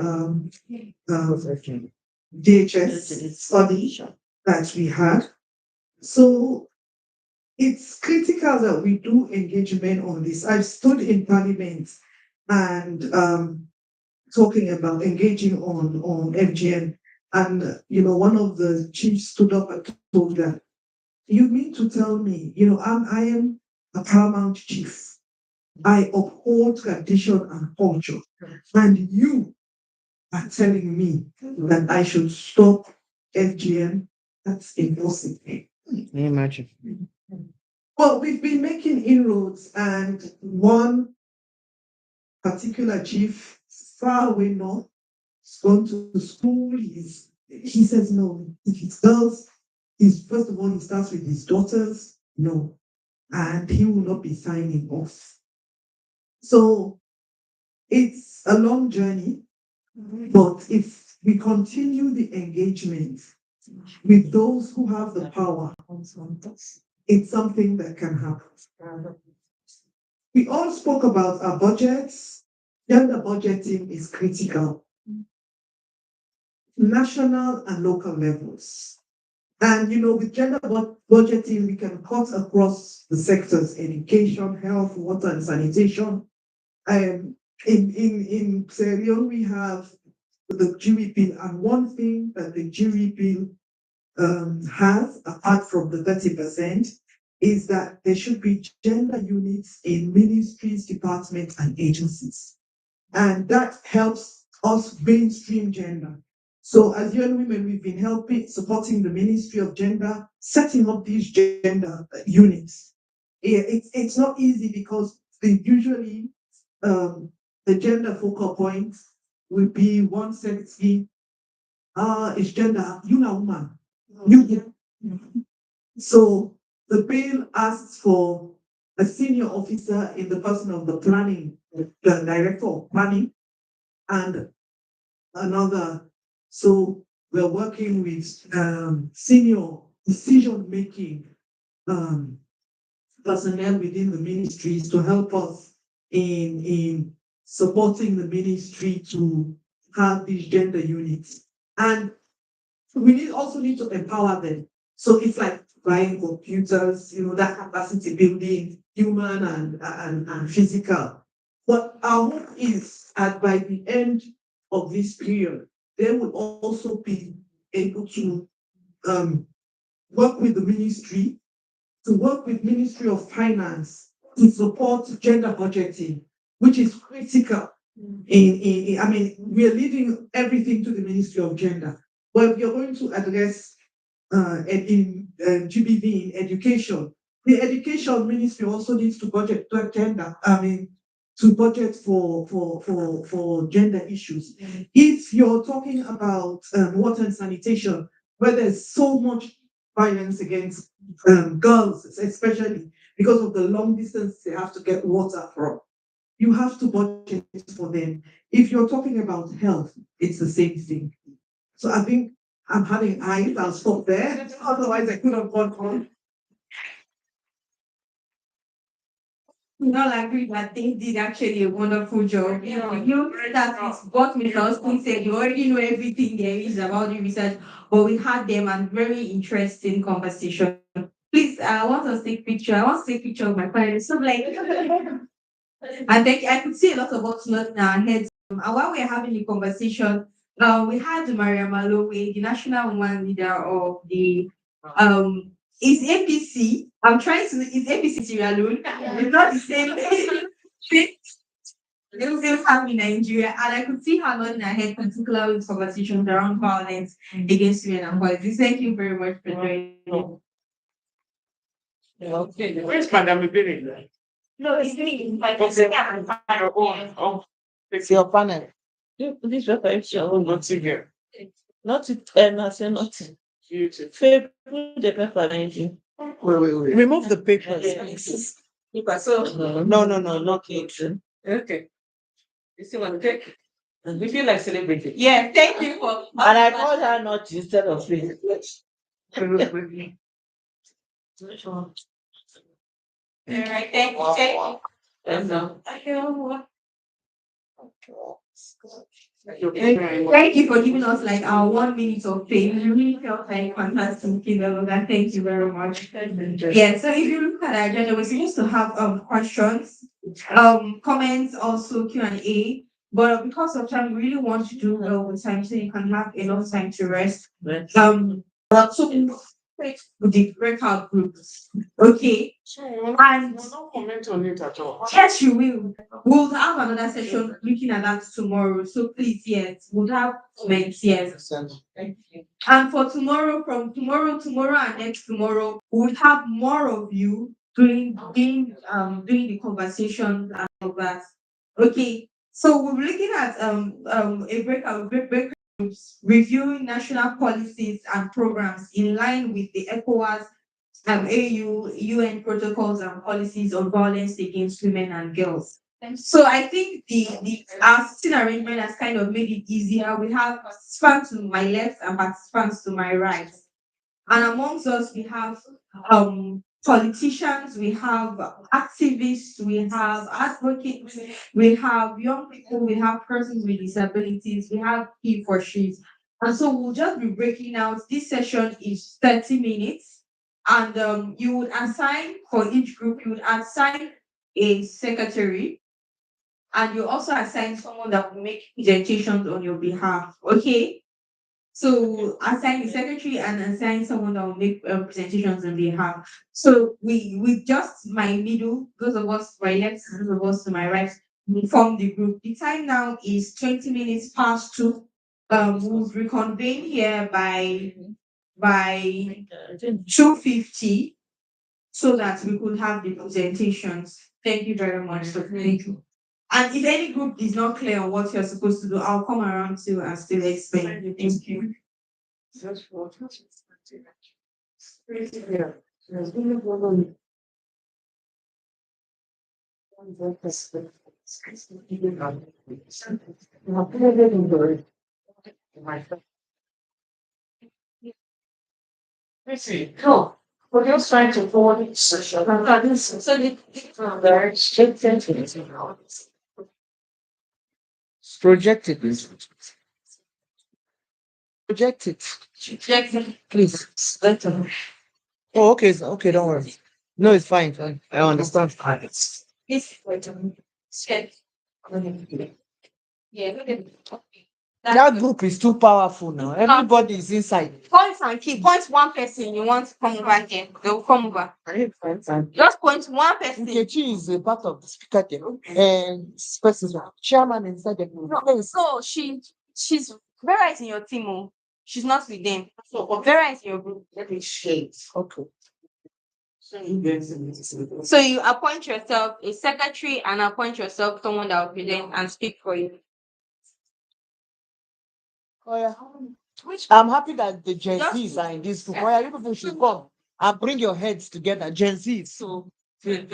DHS study that we had. So it's critical that we do engagement on this. I've stood in parliament and talking about engaging on FGM. And one of the chiefs stood up and told that, you mean to tell me, I am a paramount chief. I uphold tradition and culture. And you are telling me that I should stop FGM? That's impossible. Imagine. Well, we've been making inroads, and one particular chief far away north has gone to school. He says no. If it does, first of all, he starts with his daughters, no, and he will not be signing off. So it's a long journey, but if we continue the engagement with those who have the power, it's something that can happen. We all spoke about our budgets. Gender budgeting is critical. National and local levels. And with gender budgeting, we can cut across the sectors: education, health, water, and sanitation. In Sierra Leone, we have the jury bill, and one thing that the jury bill has, apart from the 30%, is that there should be gender units in ministries, departments, and agencies. And that helps us mainstream gender. So as UN Women, we've been supporting the Ministry of Gender, setting up these gender units. It's not easy because usually the gender focal point will be one sexy, it's gender, you're a woman. So the bill asks for a senior officer in the person of the planning, the director of planning, and another. So we're working with senior decision-making personnel within the ministries to help us in supporting the ministry to have these gender units. And we also need to empower them. So it's like buying computers, that capacity building, human and physical. But our hope is that by the end of this period, they will also be able to work with the ministry, to work with Ministry of Finance to support gender budgeting, which is critical. I mean, we are leaving everything to the Ministry of Gender. But if you're going to address in GBV in education, the education ministry also needs to budget to gender. I mean, to budget for gender issues. If you're talking about water and sanitation, where there's so much violence against girls, especially because of the long distance they have to get water from, you have to budget for them. If you're talking about health, it's the same thing. So I think I'm having eyes, I'll stop there. Otherwise, I could have gone on. We all agree that they did actually a wonderful job. You that it's what Mr. Austin said, you already know everything there is about the research, but we had them and very interesting conversation. Please, I want us to take picture. I want to take picture of my parents. So like, and then I could see a lot of us nodding our heads. And while we are having the conversation, we had Maria Malowe, the national woman leader of the is APC. I'm trying to is APC Sierra Leone. It's not the same thing. They will have in Nigeria, and I could see her nodding her head, particularly with conversations around violence against women and boys. Thank you very much for joining. Okay, where's Madam Ibiri? No, it's me. It's your panel. This is what I'm nothing here. Nothing, I say nothing. Favorite the paper, Wait. Remove the papers. No, not kitchen. Okay. You see what take? We feel like celebrating. Yeah, thank you for. And I called her not instead of me. All right, thank you. Thank you. And Thank you for giving us like our 1 minute of fame. We really felt like fantastic, that. Thank you very much. Yeah, so if you look at our agenda, we're supposed to have questions, comments, also Q&A. But because of time, we really want to do well with time so you can have enough time to rest. So with the breakout groups. Okay. And not comment on it at all. yes, you will. We'll have another session looking at that tomorrow. So please, yes, we'll have comments, yes. And for tomorrow, from tomorrow and next tomorrow, we'll have more of you doing the conversations and all that. Okay. So we're looking at a breakout groups reviewing national policies and programs in line with the ECOWAS AU, UN protocols and policies on violence against women and girls. So I think the our sitting arrangement has kind of made it easier. We have participants to my left and participants to my right. And amongst us, we have politicians, we have activists, we have advocates, we have young people, we have persons with disabilities, we have he for she's. And so we'll just be breaking out. This session is 30 minutes. And you would assign for each group, you would assign a secretary, and you also assign someone that will make presentations on your behalf. Okay. So assign the secretary and assign someone that will make presentations on behalf. So we just my middle, those of us to my left, those of us to my right, we form the group. The time now is 20 minutes past 2. We'll reconvene here by 2:50 so that we could have the presentations. Thank you very much for coming. And if any group is not clear on what you're supposed to do, I'll come around to and still explain. Thank you. Yeah. Let's see. No. We're just trying to forward this session. So the project it. Project it. Please. Oh, okay. Okay, don't worry. No, it's fine. I understand. This check. Yeah, look at That group is too powerful now. Everybody is inside. point and key. Point one person you want to come over here. They will come over. Just point one person. Nkechi is a part of the speaker team. And this person is chairman inside the group. No, so she's Vera is in your team. Oh. She's not with them. So Vera is in your group. Let me share. Okay. So you appoint yourself a secretary and appoint yourself someone that will present and speak for you. Oh, yeah. I'm happy that the Gen Just- Zs are in this group. Oh, yeah, you people should come and bring your heads together. Gen Zs. So all the Gen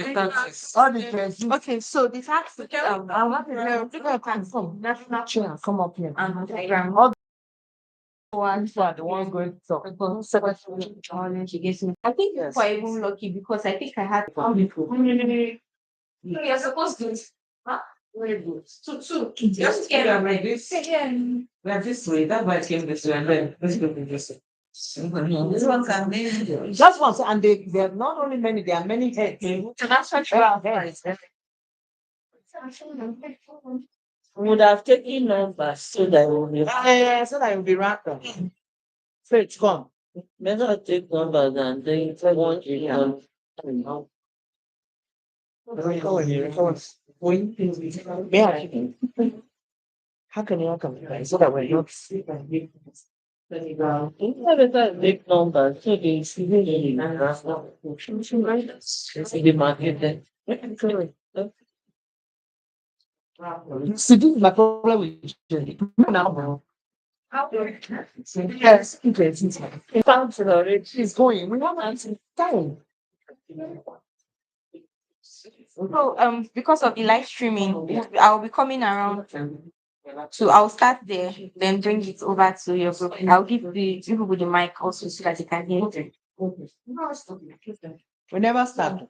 Zs. Okay, so the tax I'm happy that chair, come up here. and All the ones are the ones going to talk. I think Yes. you're even lucky because I think I had you're supposed to Very good. two. Just get up like this. Like this way. That's why I came this way. And then let's go with this way. This one's amazing. Just once, and they are not only many, there are many heads. International Heads. Would have taken numbers so that it will be so that it will be random. Faith, come. Better take numbers and then one how can you come so that we're not better take numbers so they see the market then. See, this is my problem with Jenny. Now, yes, it found already. She's going. We have answer time. So because of the live streaming, I'll be coming around. So I'll start there, then bring it over to your group. I'll give the people with the mic also so that they can hear it. We never start.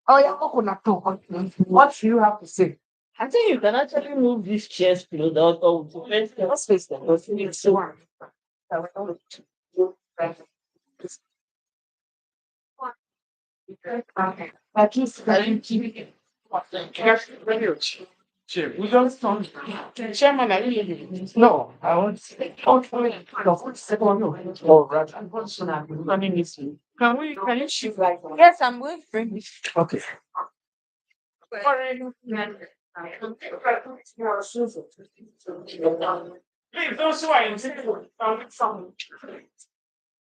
Oh, yeah, coconut talk. What do you have to say? I think you can actually move these chairs close out of the fence. Let's face them. It's so at least I didn't keep it. We don't stand. Chairman, I really no. I want to say, oh, right. Can you shoot like that? Yes, I'm going to bring this. Okay. Those who are in some.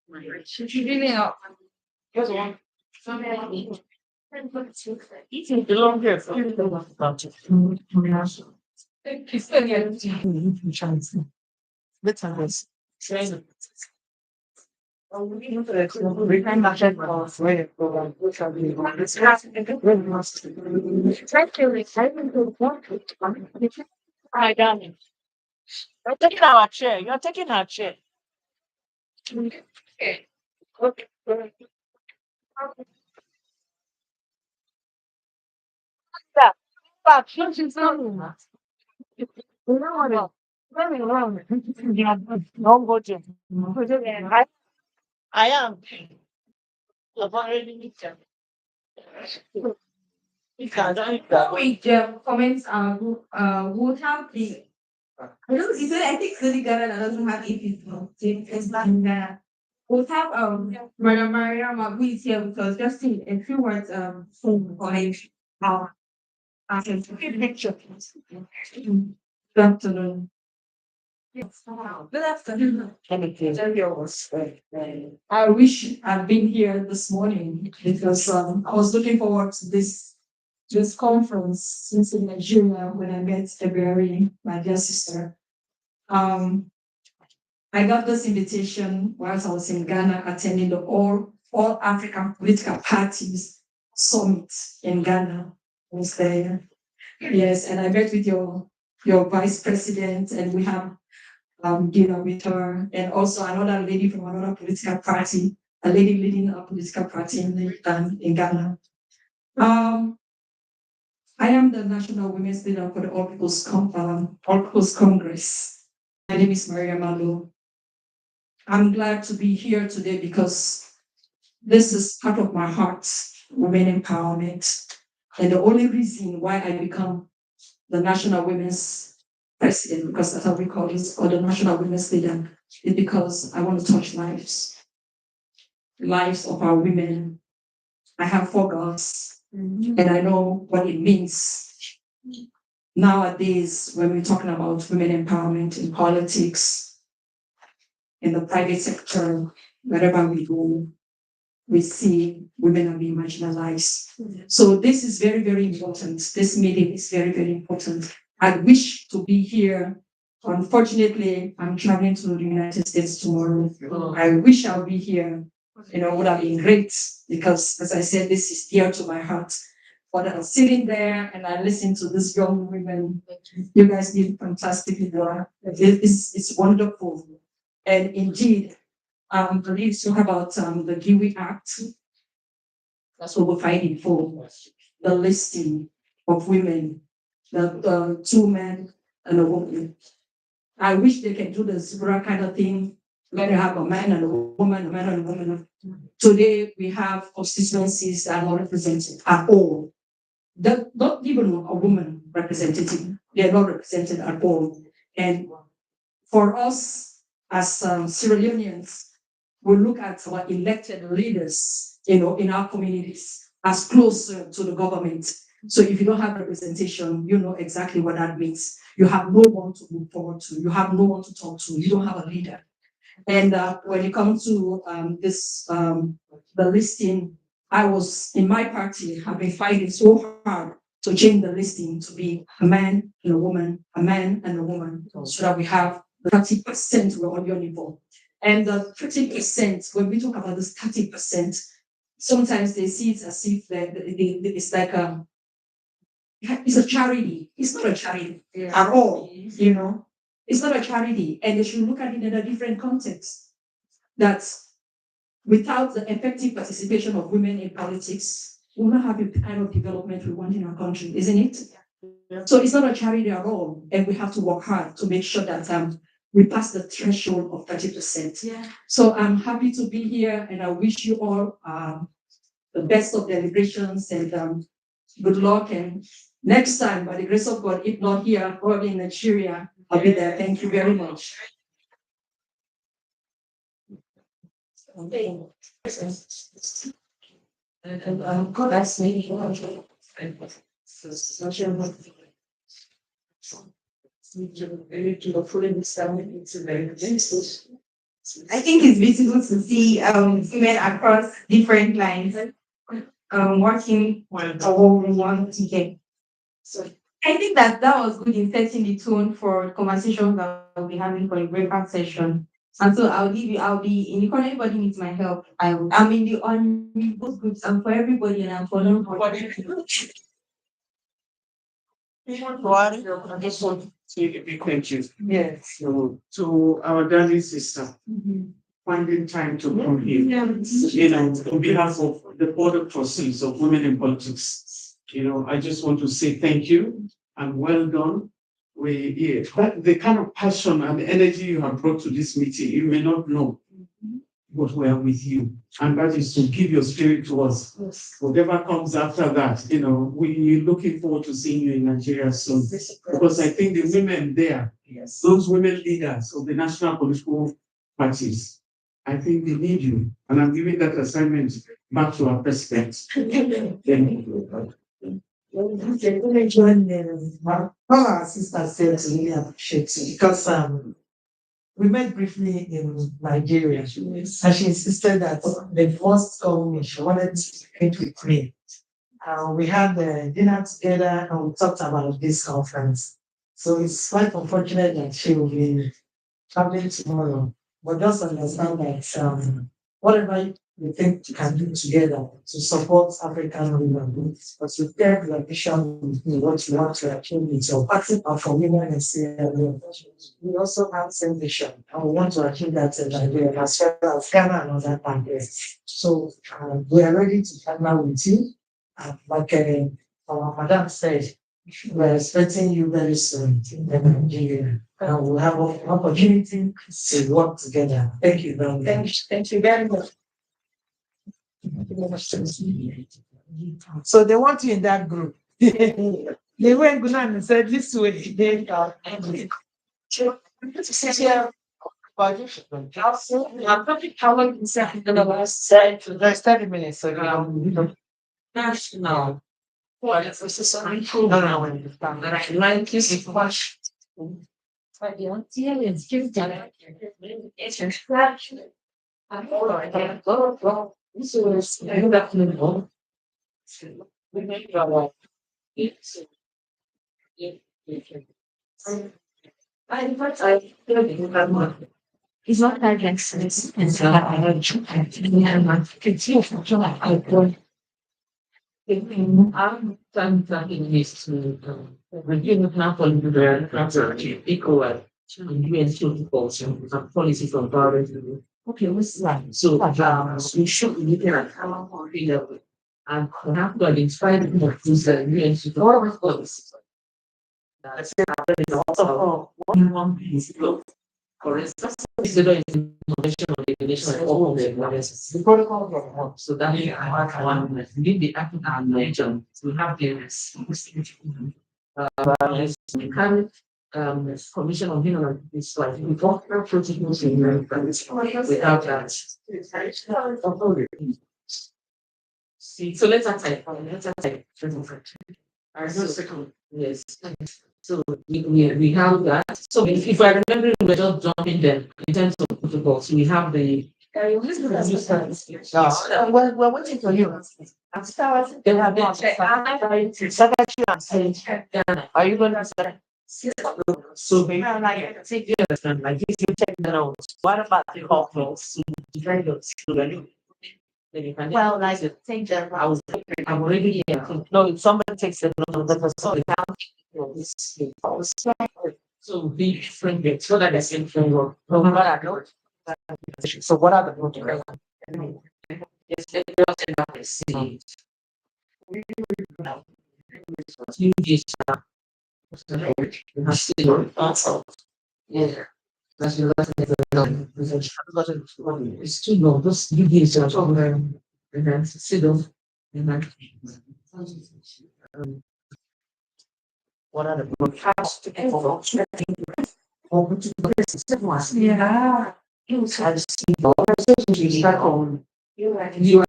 Really not. Here's one. Eating the longest. Let's have this. Hi, darling. You're taking our chair. You're taking our chair. Okay. But she's not. Don't go to. I am. I've already met them. Wait, comments we'll have the I think Sidi Ghana doesn't have it's not in Ghana. We'll have Madam Maria Mabu is here with us. Just in a few words for him. Picture. Good afternoon. Good afternoon. I wish I'd been here this morning because I was looking forward to this conference since in Nigeria when I met February, my dear sister. I got this invitation whilst I was in Ghana attending the all African political parties summit in Ghana. I was there. Yes, and I met with your vice president, and we have dinner with her, and also another lady from another political party, a lady leading a political party in Ghana. I am the national women's leader for the All People's Congress. My name is Maria Malo. I'm glad to be here today because this is part of my heart, women empowerment. And the only reason why I become the national women's president, because that's how we call it, or the national women's leader, is because I want to touch lives of our women. I have 4 girls, and I know what it means nowadays when we're talking about women empowerment in politics, in the private sector, wherever we go, we see women are being marginalized. So this is very, very important. This meeting is very, very important. I wish to be here. Unfortunately, I'm traveling to the United States tomorrow. I wish I'll be here. Would have been great because, as I said, this is dear to my heart. But I'm sitting there and I listen to these young women. You guys did fantastically well. It's wonderful. And indeed, the news talk about the GIWI Act. That's what we're fighting for. The listing of women, the 2 men and a woman. I wish they can do the zebra kind of thing. Where you have a man and a woman, a man and a woman. Today we have constituencies that are not represented at all. Not even a woman representative. They are not represented at all. And for us as Sierra Leoneans, we look at our elected leaders, in our communities as closer to the government. So if you don't have representation, you know exactly what that means. You have no one to look forward to. You have no one to talk to. You don't have a leader. And when it comes to the listing, I was in my party, have been fighting so hard to change the listing to be a man and a woman, a man and a woman, so that we have 30% we're on your level. And the 30%, when we talk about this 30%, sometimes they see it as if it's like it's a charity. It's not a charity at all, It's not a charity. And they should look at it in a different context. That without the effective participation of women in politics, we will not have the kind of development we want in our country, isn't it? Yeah. So it's not a charity at all. And we have to work hard to make sure that we pass the threshold of 30%. Yeah. So I'm happy to be here and I wish you all the best of deliberations and good luck. And next time, by the grace of God, if not here, probably in Nigeria, I'll be there. Thank you very much. God bless me. I think it's beautiful to see women across different lines working for what we want to get. So I think that was good in setting the tone for conversations that we'll be having for the breakout session. And so I'll be in the corner, anybody needs my help. I'm in both groups. I'm for everybody and I'm for nobody. I just want to say a big thank you. Yes. To our darling sister, finding time to come here. On behalf of the Board of Trustees of Women in Politics, I just want to say thank you and well done. The kind of passion and energy you have brought to this meeting, you may not know, but we are with you. And that is to give your spirit to us. Yes. Whatever comes after that, we're looking forward to seeing you in Nigeria soon. Because I think the women there, those women leaders of the national political parties, I think they need you. And I'm giving that assignment back to our president. Thank you. All our sisters said to really appreciate it because we met briefly in Nigeria and she insisted that the first coming she wanted to meet with me. We had dinner together and we talked about this conference. So it's quite unfortunate that she will be traveling tomorrow. But just understand that whatever we think we can do together to support African women. But to get the vision with me, what you want to achieve with your party and for women in Sierra Leone. We also have same vision and we want to achieve that in Nigeria as well as Ghana and other countries. So we are ready to partner with you. Like our madam said, we're expecting you very soon in Nigeria. And we'll have an opportunity to work together. Thank you very much. Thank you very much. So they want you in that group. They went Gunan and said this way. They are angry. How long is that in the last 30 minutes? So National. what is this? No, That I like this question. It's not that excellent. It's I'm trying this to review now for the equal UN protocols and policy from government. Okay, what's that? So we should be looking at how we level and have to identify the UN protocols. That's also one piece. For instance, consider information on the nation of all the the protocol from one. So that is one within the African region. We have the Commission on Human Rights, like we talk about protocols in America. We have that. See, so let's type. Yes. So we have that. So if I remember, we're just jumping there in terms of protocols. We have the. we're waiting for you. They have Are you going to say? So we have like take you understand like this. You check that out. What about the conference? Well, like take them. I'm already here. No, if somebody takes it, no, the person so be friendly so that the same framework. So what are the protocols? Yes, they just end up the same. You just yeah. That's your last name. It's too long. Just you get it over and then sit down and then what are the broadcasts? Yeah. You have seen the organization you are I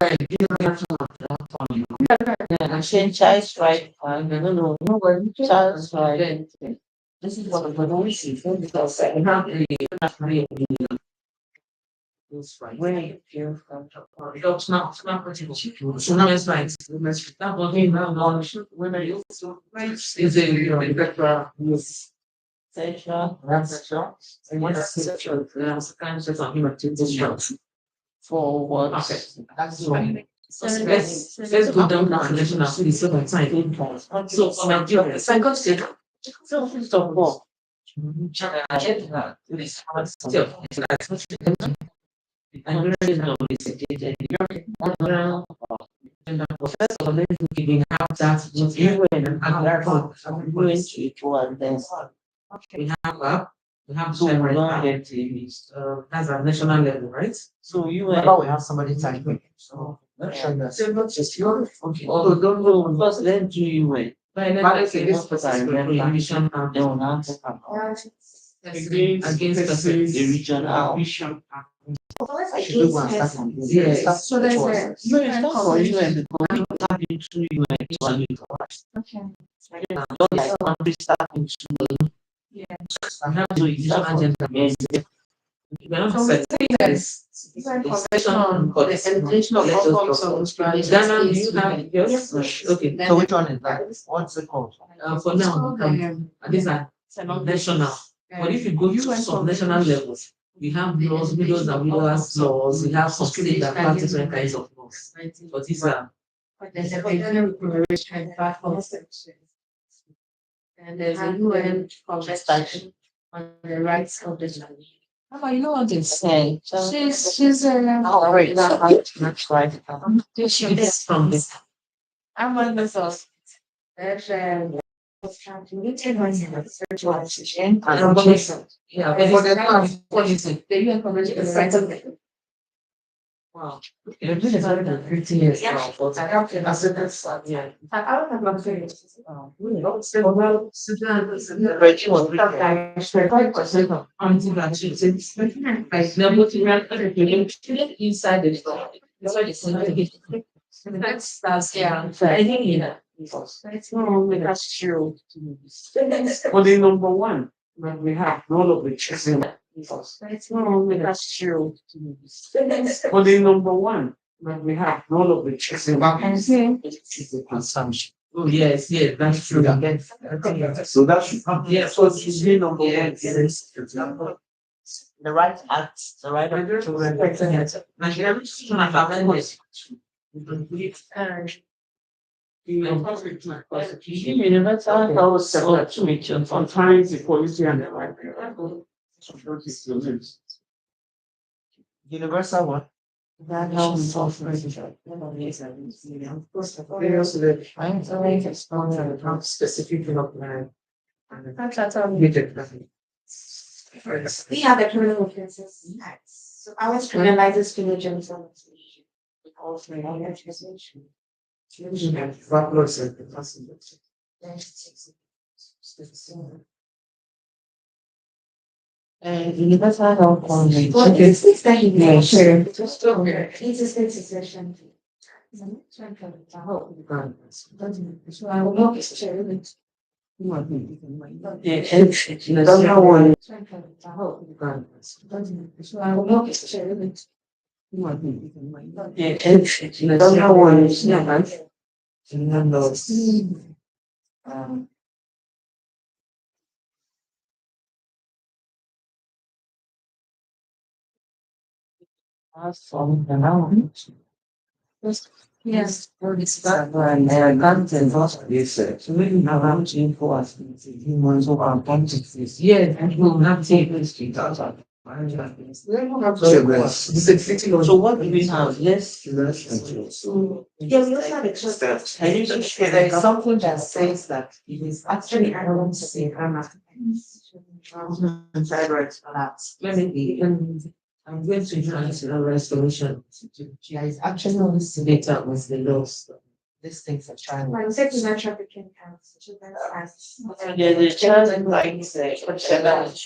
child's right. No, child's right. This is what the policy because I have where you feel from it's not right. That was not women is a sexual for what? Okay, that's right. Let's go down now and national please so that time. So for Nigeria, second state. So first of all, we have that's our national level, right? So you we have somebody typing. So not just your okay. Oh, don't go first, then do you win. Against the regional. Yes. So there's no, it's not for you and the going tap into you and okay. I have to use agenda. Yes. Ghana, do you have yours? Okay. So which one is that? What's it called? For now, these are national. But if you go to some national levels, We have laws, widows and widowers laws, we have some states that practice different kinds of laws. But these are There's a remuneration and there's a UN convention on the rights of the child. Oh, you know what they say. She's Oh, wait, that's right. it's from this. I'm on the sauce. There's Yeah, but what is it? the UN convention on the rights of the Wow. You've been about 15 years now, but I have to answer this. Yeah. I don't have my experience. Inside the store. That's why that's yeah. I think that's no, that's true. For the number one, when we have all of the children. That's no, that's true. For the number one, when we have all of the children. It's the consumption. Oh, yes, that's true. So that should come. Yes, So it's the number one. yes. The right act, the right of children. Universal health separation. Sometimes the policy and the library. Universal what? That helps solve specific development. We have the criminal offenses. So I was criminalizes religions and also education. Universal health coverage. Well, it's that you can share. It's a state secession. So I will not share it. Number one. So I will not share it. Number one is Yes. Yeah, and we'll have to. So what do we have? Yes. Yeah, we also have a trust. There is something that says that it is actually Ireland to say Let me I'm going to join a restoration. there is actually only Data was the laws. these things are trying. Like secular trafficking counts, children's rights. The child rights,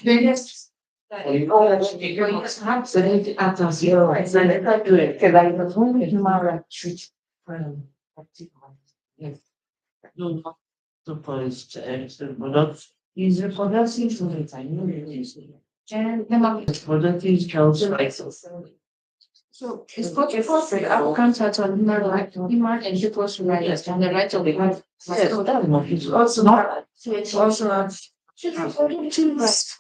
Various. Perhaps they need to act as your rights, and they can't do it. because I was only human rights treat Yes. No, not to polish, but not. Is reproductive to it, I know it is. Reproductive child rights. So it's got a force, African title, human rights, human and people's rights, and the right of the right. Yes, that's not. It's Also not. So it's also a. Children rights.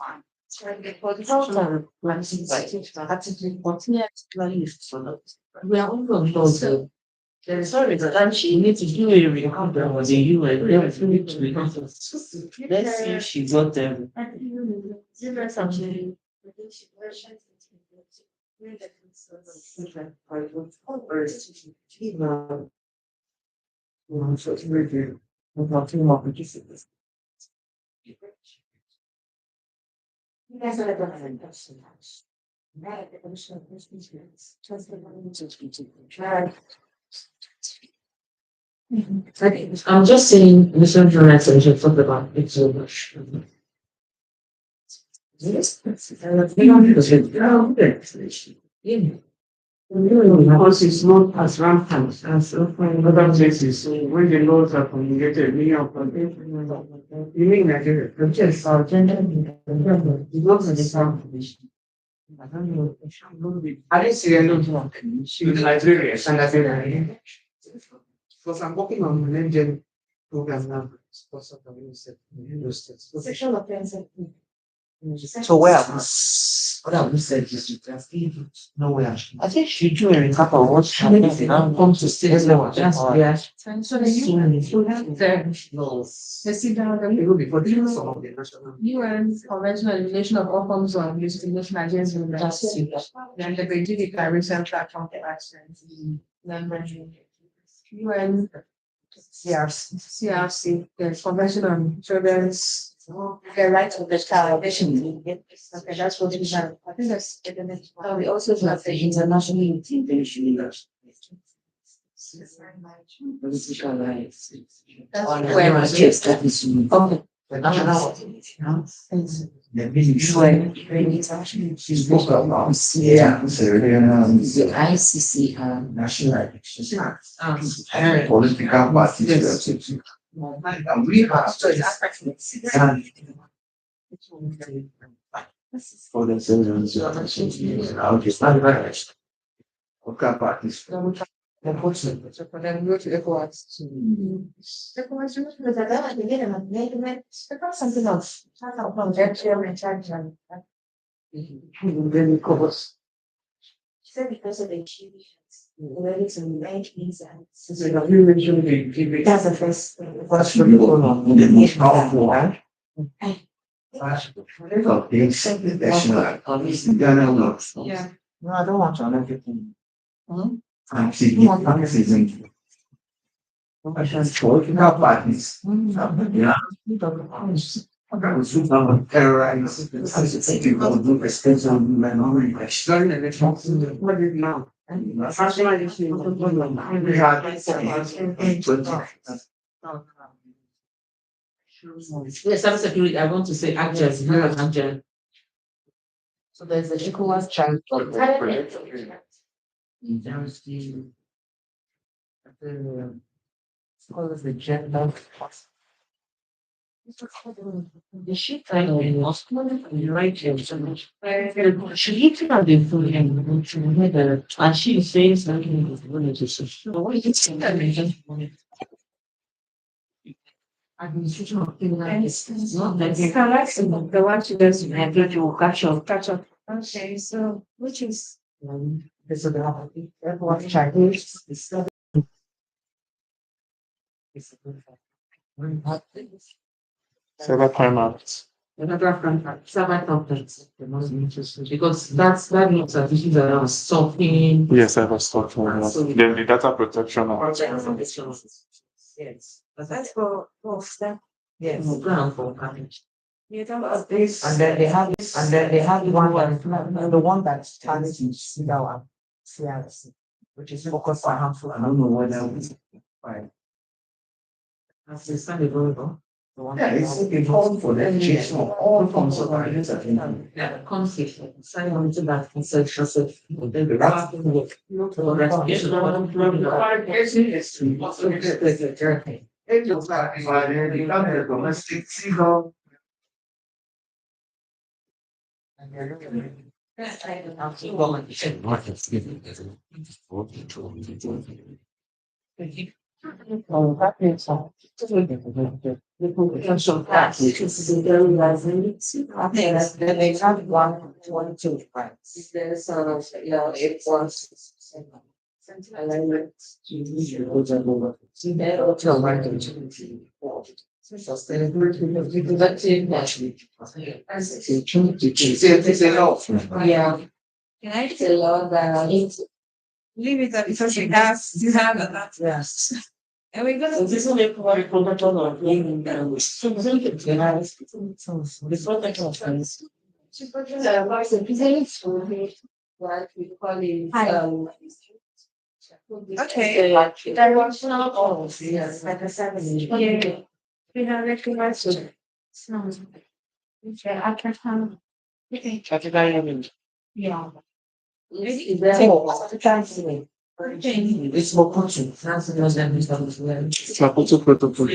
We are all on those. Sorry, but actually, you need to do a recover with the UN. Let's see if she got them. I'm just saying, Mr. Jonathan should talk about it so much. Because it's not as rampant as other places, when the laws are promulgated, many of them. You mean Nigeria? Yes, our gender, it was a different condition. I don't know. I didn't see any in Nigeria, and Nigeria. Because I'm working on an engine program now. Sexual offense. So where are we? What have we said this week? Nowhere. I think she do a recap of what's happening now. Come to stay. Yeah. So the UN Convention on Elimination of All Forms of Discrimination Against Women. Then the Beijing Declaration Platform for Action. Then UN CRC, the Convention on Children's the rights of the child. Okay, that's what we have. I think that's the next one. We also have the international integration. Political rights. That's Where where was just that is okay. The national the UN she's spoke about the ICC national elections and political parties. And we have for the citizens, I'll just not okay, parties. So for them, go to ECOWAS. ECOWAS, something else. Then it covers. Said because of the achievements, already some rank visa. That's the first. What's the people on the most powerful one? Yeah. No, I don't want to know everything. Hmm? Political parties. Yeah. Terrorize. People do respect on minority. What did now? Yes, cybersecurity, I want to say actors, not Angel. So there's a ECOWAS child. There's the gender. The shit I lost right here. She eats on the food and she says something is going to say. What is it? Administration of criminal justice. Not that the one she does in every to catch up. Okay, so which is This is the everyone Chinese. Cybercrime Act. Another contract, cyber contracts, the most interesting, because that means that this is around stopping. Yes, cyberstalking. So- Then the Data Protection Act. Yes. that's for that. Yes. Ground for package. You don't have this. And then they have the one that stands in CIDAW, CRC, which is focused on harmful. I don't know whether right. As the standard available. Yeah, it's called for the education of all forms of violence. Yeah, conflict, sign on to that conception. Then the That's- Domestic single. Oh, that makes sense. So that is very then they have 1, 2 rights. There's it was. Alignment. Yeah. Can I say law that leave it up because you have that. Yes. And we're gonna. This will make more protocol of being What we call it, Okay. directional goals. Yes, like a 7. Yeah. We have recognized. Okay, I can have. Okay. Yeah. It's more conscious. Maputo Protocol.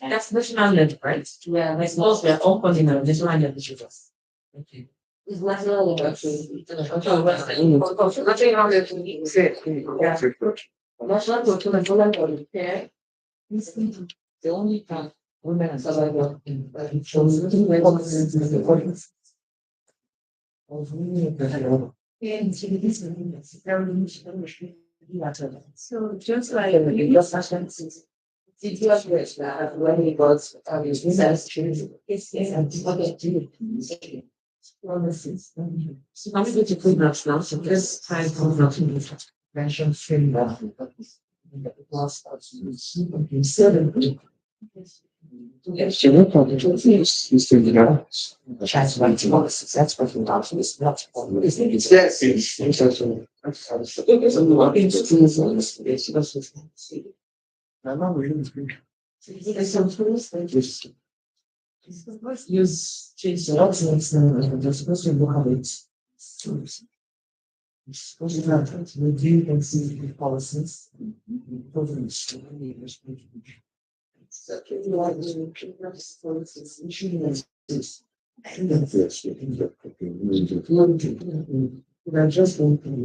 That's national level, right? Yeah, I suppose we are all calling them national level. Okay. It's national election. National election. Yeah. The only time women are survivors in so just like you just mentioned, did you address that when he got his research? It's promises. So I'm going to put that now. So this time comes out in the mention frame that the class yes, you look on the truth. You still know. Chance right to policies. That's what you're not. It's not. It's yes. I'm not really good. There's some tools that just use change the options and they're supposed to look at it. It's supposed to have to review and see the policies. We're just going to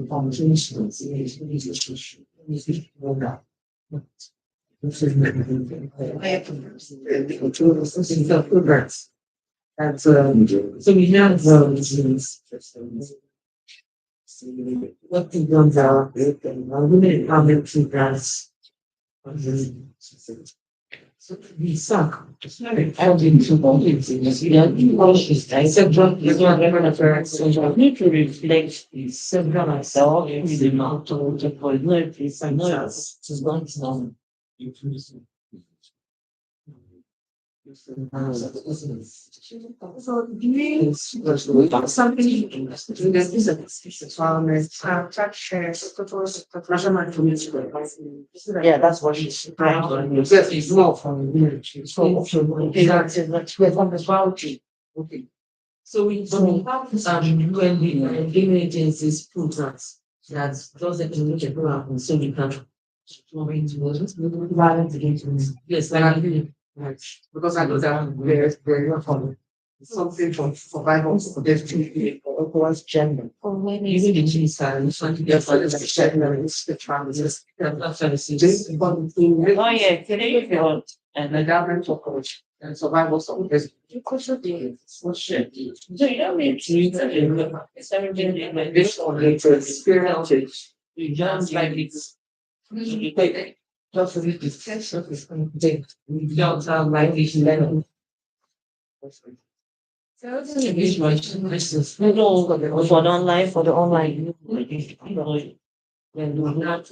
foundations. And so we have what the guns are, women parliamentary grants. So we suck. And into politics, except what is not reference, so need to reflect the several myself with the amount of deployment, I know it's going to so doing something yeah, that's what she's trying to do. Yes, it's more from here. Okay. So we have when the giving agencies programs that doesn't look at program so we can violence against yes, like because I know that there's very funny. Something from survivors for there's two people, otherwise gender. Even the G's and trying to get for the gender is the transit. Oh yeah, today and the government of coach and survivors of this. You could should be for shit. So you know me it's everything like this or later experiences. You just like it's you take just for the discussion is going to take we don't have like this level. So it's a bit much. We don't for the online, when do not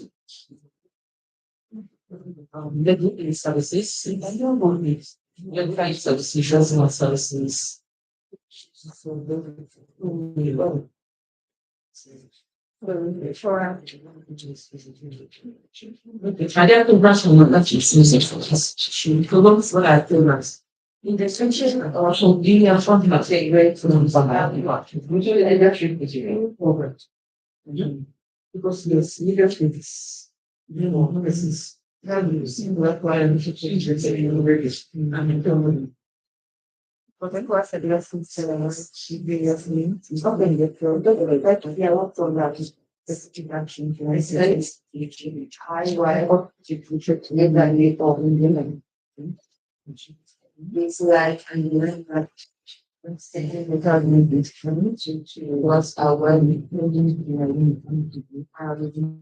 the services, I don't want it. When find services, not services. I don't think that's what she belongs what I feel like. In the section also being a something like say great from somebody which is leadership is very important. Because this leadership is this is values what why I'm changes in the but I was addressing she be as me something that you're like yeah what from that specific action I said it's high why what you put together need of Indian this life and learn that the government is trying to was our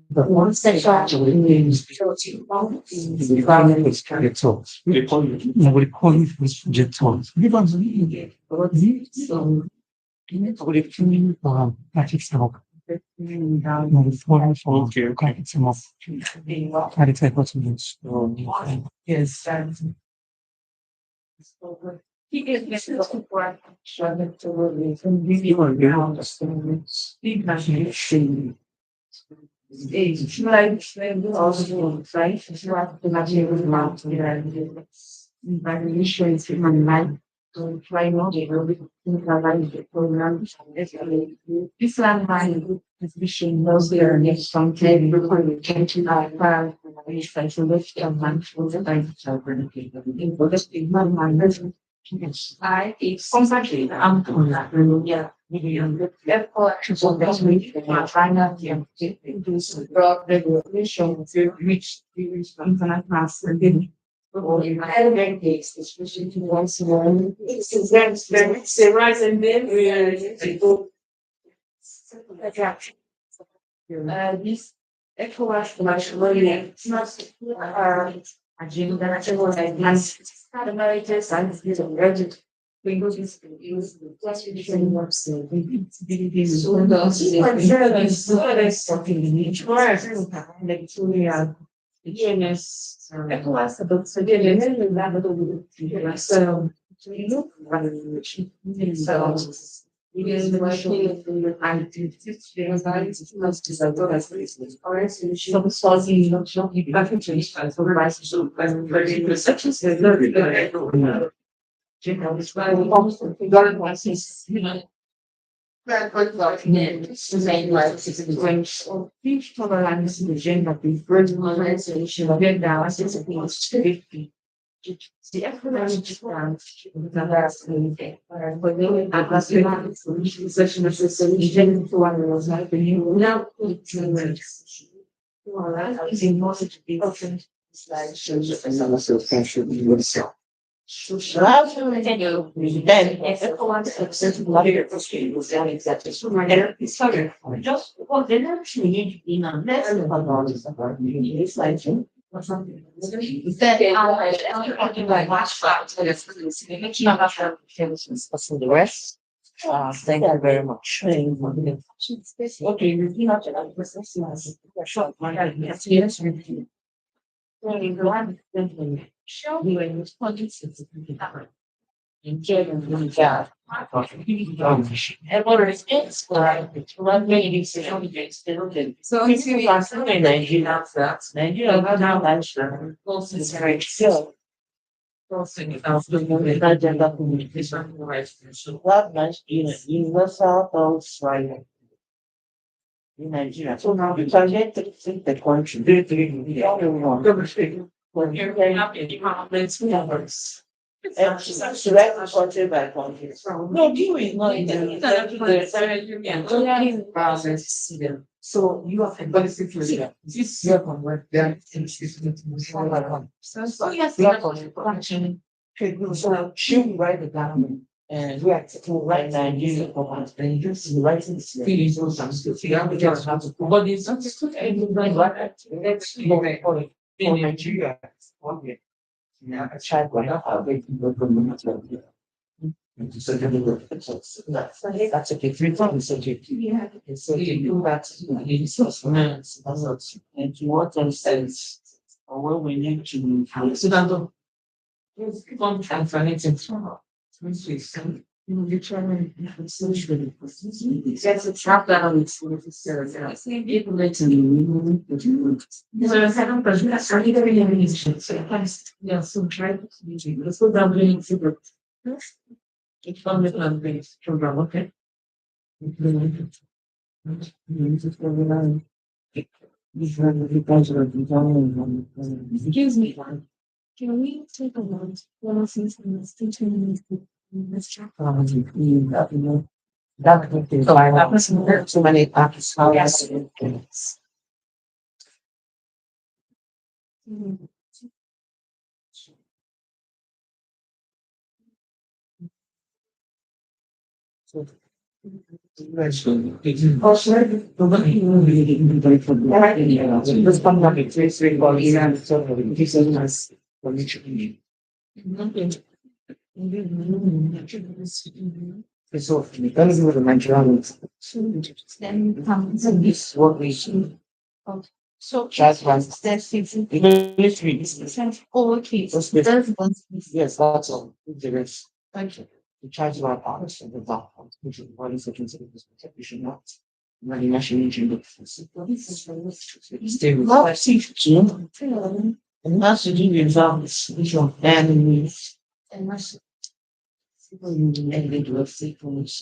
but one section actually means the government is trying to talk. They call it nobody call it jet talk. So Patrick's talk. Yes, he is Mr. Support, Charlotte to release and really want to understand the imagination. Age, like, also, right? You have to imagine with mountain and imagination is human life. So try not to really think about the program. This landline position knows there next some time before we can to our which try to lift a month for the time children. In the big landline. I it's something I'm doing that. Yeah. collections on this week, and China, brought regulation to reach the internet mass and or in my case, especially to once more. It's the rise and then we are attraction. This ECOWAS agenda national has had emeritus and is already languages use the classification of disabilities. So there's something in each one. Like ENS, ECOWAS about so you look the economic plan session of the solution to one was happening now. It's important to be open. Then, if the collective accessible lawyer was done exactly so, my sorry, just well, they actually need to be on this. It's like or something. Talking about last fact, the rest. Thank you very much. Okay, you know, short, yes, show me when it's and what is it's like one lady still against it. So it's last night you know that now that close is very still. Crossing without the movement agenda communication rights. So what nice universal health right in Nigeria. So now you can get the country. The only one. When you're have any comments, numbers. And select country by country. No, you is not in the process. So you are basically this year on work there. So yes, so she will write the document. And we are to write Nigeria and just writing feelings or something. We just have to put this in Nigeria. Okay. Yeah, I tried one up. That's okay. 3 times a day. Yeah. So you do that in sustenance. And you want to sense or where we need to so that one time for anything. You determine essentially that's a trap that on its people let to so I don't know that's really very amazing. Yeah, so try to let's go down doing super. It's fun with my base program, okay? Excuse me, can we take a moment? One of these things to turn this check. That would be fine. That was too many pockets. Yes. So, because of the Nigerians, then comes this what we see. So, that's one. That's military. Oh, okay. Yes, that's all. The rest. Thank you. The charge of our powers and the law, which is what is considered as protection not. Running national engine. Stay with and that's the union values, which are enemies. And that's individual sequence.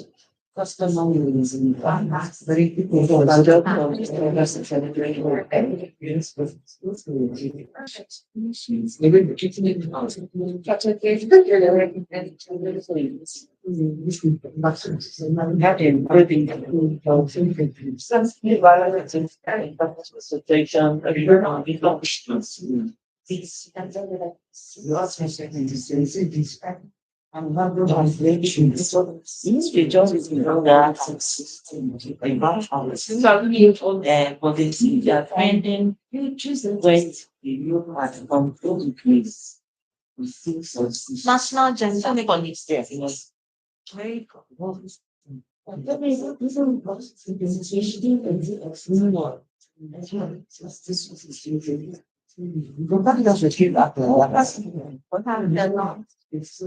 Customer is in very people who are just celebrating or evidence with even the kitchen in the house. National gender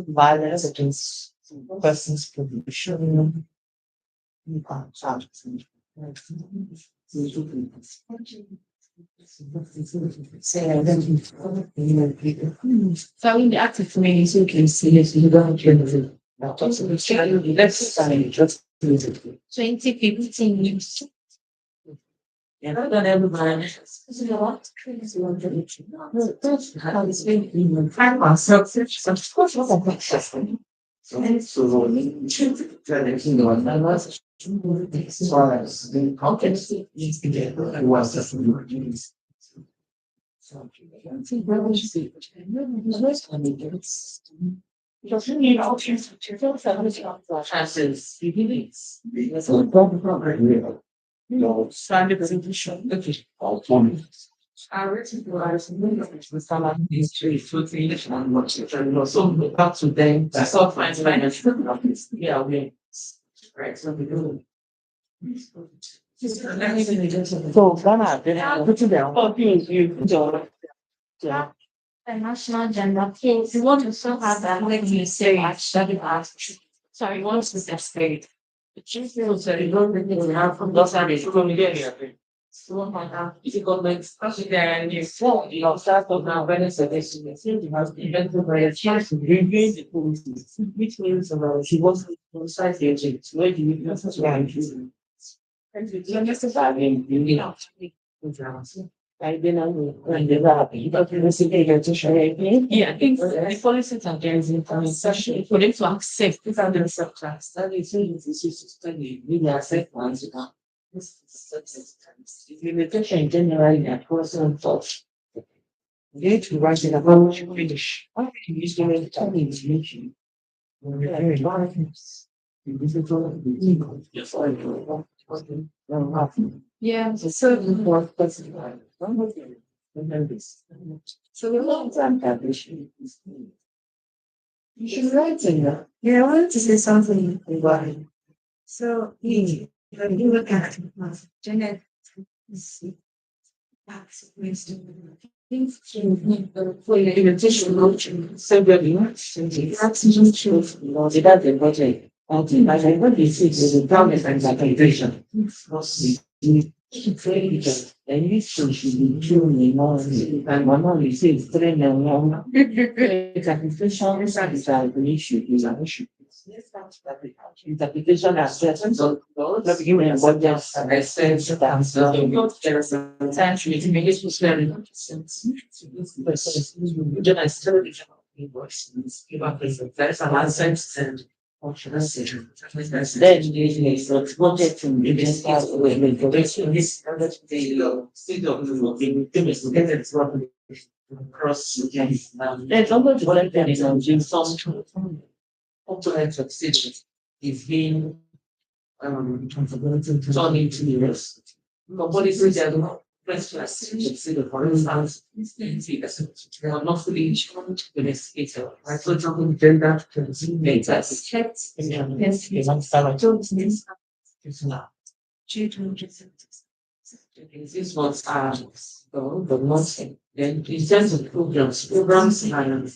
Violence against persons prohibition. Following the act of community, you can see it, you don't get it. Let's say just 2015. Yeah, not that everybody. Find myself, of course, what I'm successful. So back to them, I saw yeah, we right. So we do. So Ghana, then put it down. Oh, you yeah. the national gender case. We want to also have that when you say sorry, want to say the chief feels that you don't really have from those areas to come here. So, if you go like, especially there and you fall, you know, start of now, when it's a destination, you have invented by a chance to review the policies, which means she was on site agent, where do you have to rank you? And you justify in the I've been on the lobby, but you see the to share again. Yeah, I think the policies are there is information for them to accept this under subclass. That is to study, we accept ones you know. Limitation generally and personal thoughts. You need to write it about you finish. How can you use the time information? Very yeah. So the long time publishing. You should write in that. Yeah, I wanted to say something about it. So when you look at Janet, that's wisdom. Things change for your invitation. So very much. That's true. They got the budget. Okay, but I want to see the promise and application. And you should be truly more and one only says 3 million. It's application is an issue, is an issue. Interpretation assessment, so let me give you what just I said. There's a potential to make it very there's an nonsense and then the project in the state of the cross there's always one that is on some components of cities is being turned into the rest. Nobody says that first class city, for instance, they are not fully insured to the skater. Right? For example, gender data is checked. Yes, it's not. These ones are the most then in terms of programs and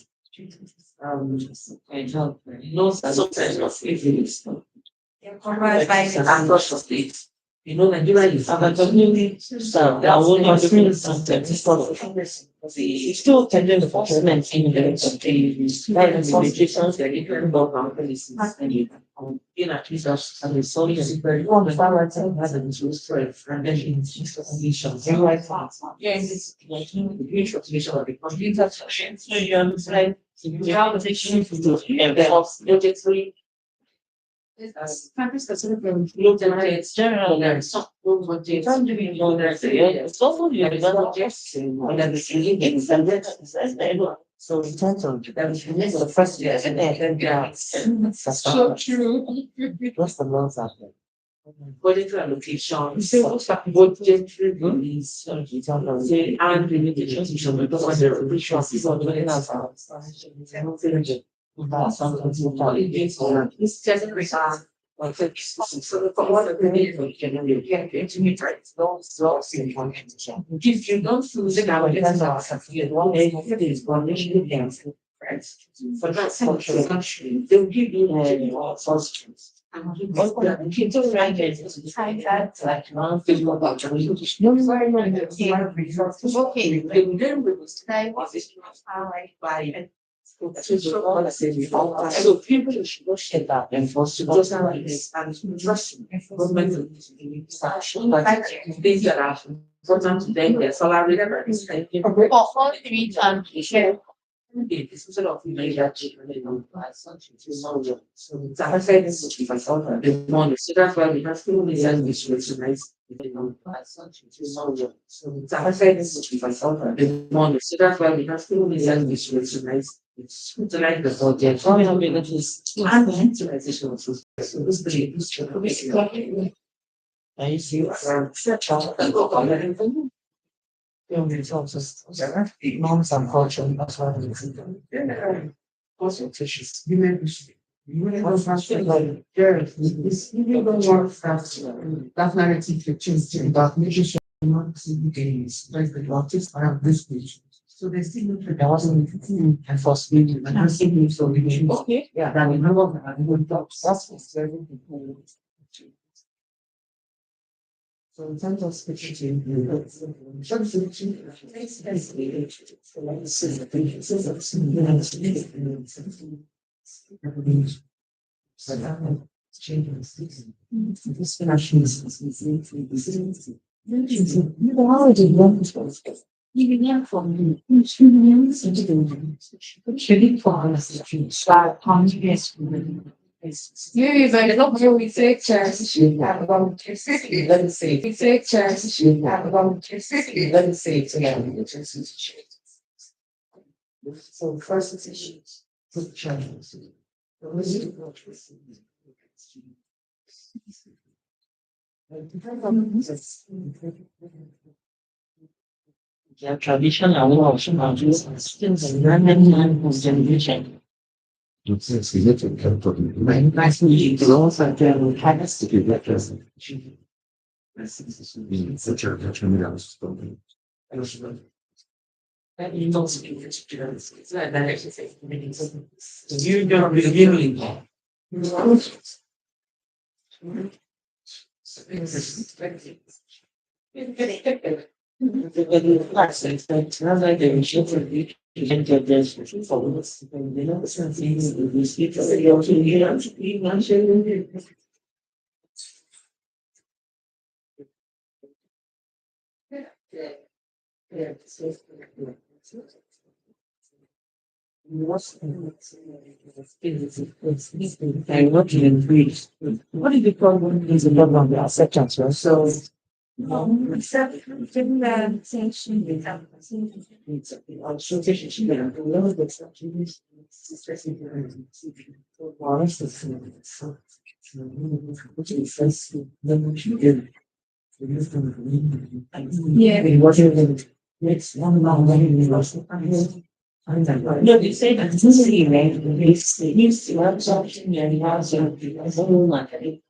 no subset of cities. Across the states. You know, Nigeria is a community, so there are only a few sometimes the still tending enforcement in the legislations, the different government policies, and in at least as a result, is very one of our time has a resource for and then in conditions. Yeah, this the huge population of the computer section. So you understand, you have a section to enforce budgetary It's general, there's some, it's under the it's also the so in terms of the first year and then so true. What's the most out there? According to allocation, budgetary release, and the limitations of the resources of the this doesn't require. If you don't lose it, I will let it but that's actually they'll give you substance. So people should not share that and for just and trust things that are important to them, their salary. This is a lot of major money. So that's why we have to listen this recognize the money. So that's why we have to listen this recognize it's like the budget. So we have been at least and the utilization of so this I see norms and culture, that's why also tissues. You may be that narrative you change about making sure not to gains like the artists are this page. So they still there wasn't and for speaking and I'm so okay. Yeah, that we know that's what's very important. So in terms of speaking to you, Maybe if I don't know, we take charge. Let me say. We take charge. Let me say it so first issues to challenges. Yeah, tradition and also boundaries and skills and learning and generation. It's significant. Nice meeting you. Also, there has to be representation. Such a that you don't speak experience. It's not that exercise. You don't really. What is the problem? Is the problem of the acceptance, right? So no, they say that it's easy, right? It's used to have something and you have something. I don't like it.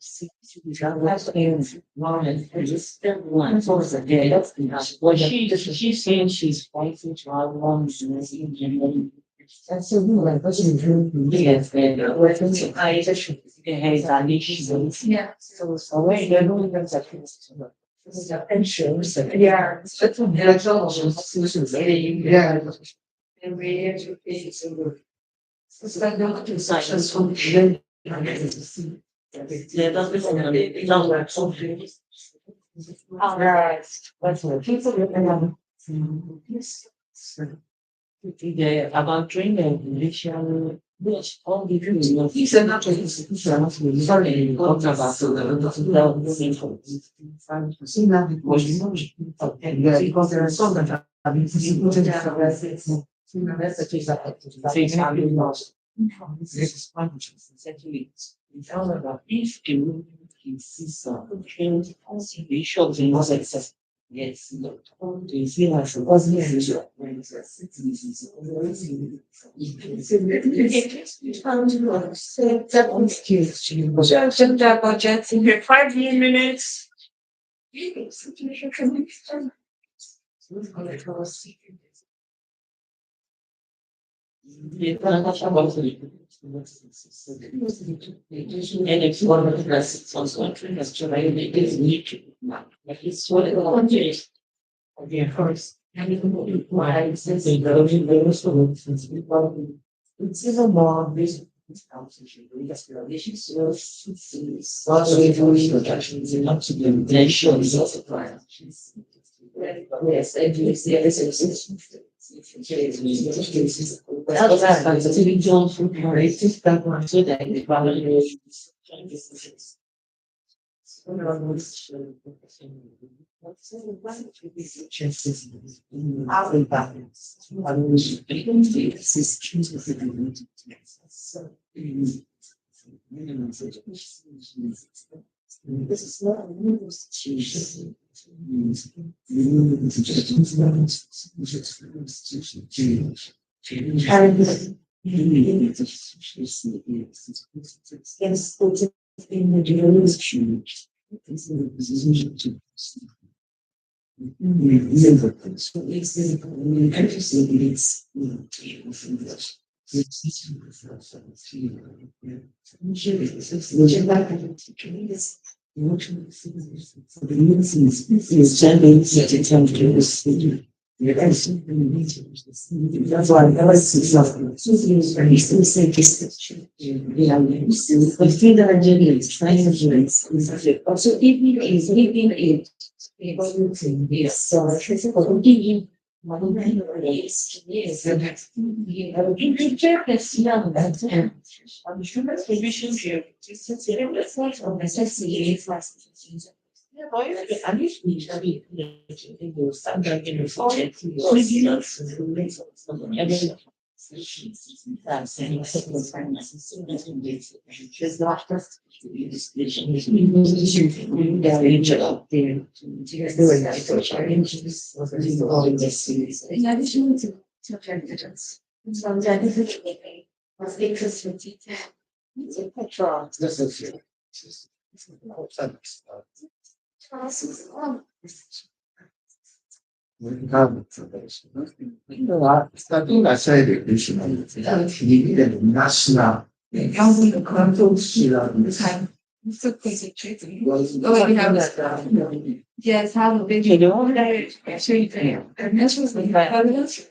Well, she's saying she's fighting to have one. That's so good. Like, what's in the yes, and working to I just the head and issues. Yeah. So where you're doing them that this is an insurance. Yeah. It's a natural solutions. Yeah. And we have to pay some. It's like not to sign from the yeah, that's the not like something. All right. That's what people yes. Yeah, about training, initial Which all the people he said not to institution sorry talked about see now because you know because there are some that have been putting their messages that things are being lost. This is one which is essentially we found out that if a movie sees some change, the shows in was access. Yes, you see how it wasn't usual. Budget in 5 minutes. And it's one of the best on country that's trying to get need to. It's one of the countries. Okay, first. Why it's it's even more reason. Yes, and you see this is not a new situation. That's why I never see something. But still the Nigerian is trying to also even is yes, so giving yes, in check this young that I'm sure that's provision here. Just on necessity yeah, but if I used to be standard in the forest, in addition to evidence, some definitely was interested in petrol. Starting aside the issue, you need a national. So concentrating. Oh, we have that. Yes, have a big. And this was the evidence.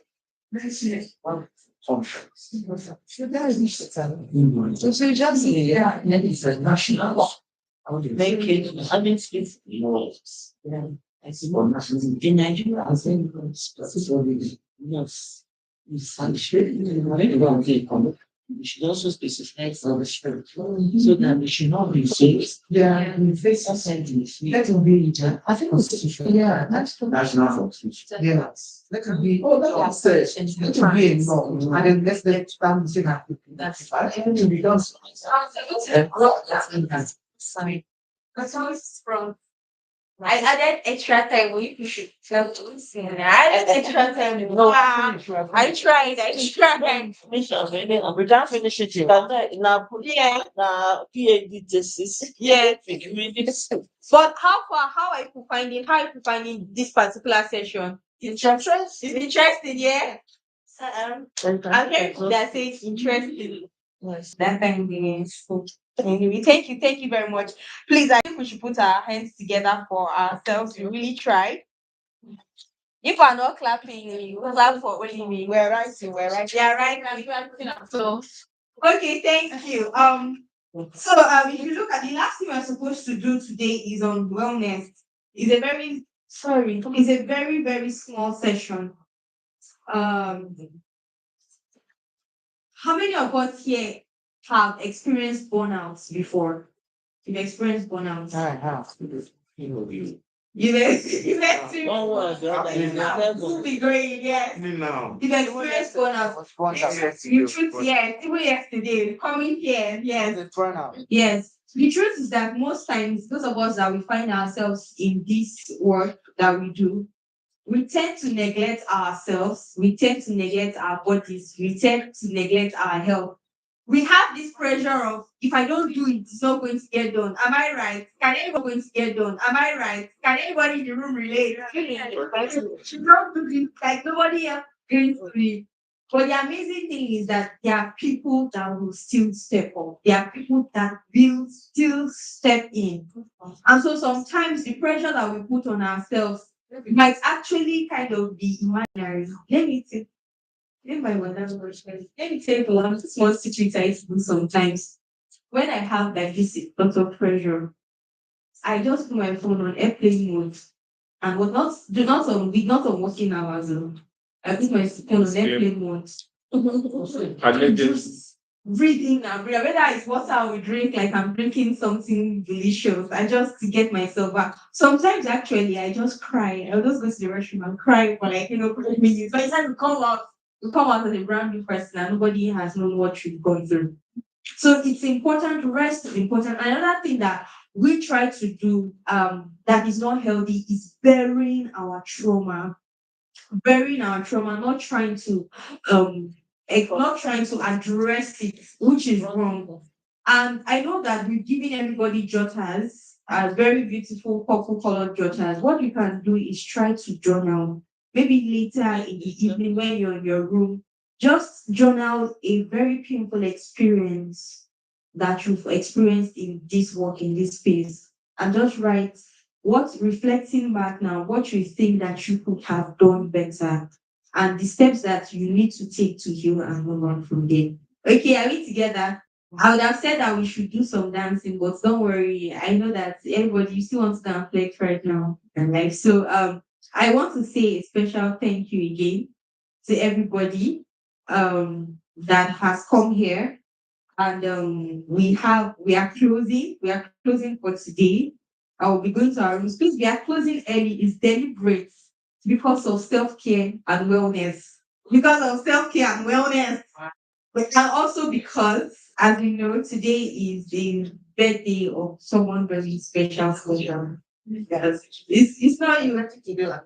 So just yeah, It's a national law. Make it, I mean, it's laws. Yeah. I see more nationals in Nigeria, I think, specifically, yes. It's we should also specify for the spirit, so that we should not be safe. Yeah, we face a sentence. That will be, I think it's, yeah, that's the National Fox. yes, that could be, that's it, it will be involved, and then let's let family have to. That's fine, it will be done. Sorry. That's always from. I added extra time. You should tell to listen. I added extra time. No, I tried extra time. we can't finish it. You can now Yeah. PhD thesis. Yeah. Minutes. But how I could finding this particular session? Interesting. It's interesting, yeah. I'm hearing that says interesting. Yes. That time is cool. Anyway, thank you very much. Please, I think we should put our hands together for ourselves. We really tried. If we're not clapping, you clap for only me. We're right. Yeah, right. So okay, thank you. So if you look at the last thing we're supposed to do today is on wellness. It's a very, very small session. How many of us here have experienced burnouts before? You've experienced burnouts. I have. You've experienced One word, the other is the We'll be great, yes. No. You've experienced burnouts. The truth, yes, even yesterday, coming here, yes. Yes. The truth is that most times, those of us that we find ourselves in this work that we do, we tend to neglect ourselves, we tend to neglect our bodies, we tend to neglect our health. We have this pressure of if I don't do it, it's not going to get done. Am I right? Can anybody going to get done? Am I right? Can anybody in the room relate? Not do it, like nobody else going to it. But the amazing thing is that there are people that will still step up. There are people that will still step in. And so sometimes the pressure that we put on ourselves might actually kind of be imaginary. Let me take one small secret I do sometimes. When I have like this lot of pressure, I just put my phone on airplane mode and was not do not on working hours. I put my phone on airplane mode. Just breathing and breathing. Whether it's water I will drink, like I'm drinking something delicious. I just to get myself back. Sometimes actually I just cry. I'll just go to the restroom and cry for like 5 minutes. By the time you come out as a brand new person and nobody has known what you've gone through. So it's important, rest is important. Another thing that we try to do that is not healthy is burying our trauma, not trying to not trying to address it, which is wrong. And I know that we've given everybody jotters, very beautiful purple colored jotters. What you can do is try to journal. Maybe later in the evening when you're in your room, just journal a very painful experience that you've experienced in this work, in this space, and just write what, reflecting back now, what you think that you could have done better and the steps that you need to take to heal and move on from there. Okay, are we together? I would have said that we should do some dancing, but don't worry. I know that everybody you still want to dance flex right now. And like so I want to say a special thank you again to everybody that has come here. And we are closing for today. I will be going to our rooms. Please, we are closing early. It's deliberate because of self-care and wellness. Because of self-care and wellness. But and also because, as we know, today is the birthday of someone very special for them. Yes. It's not you.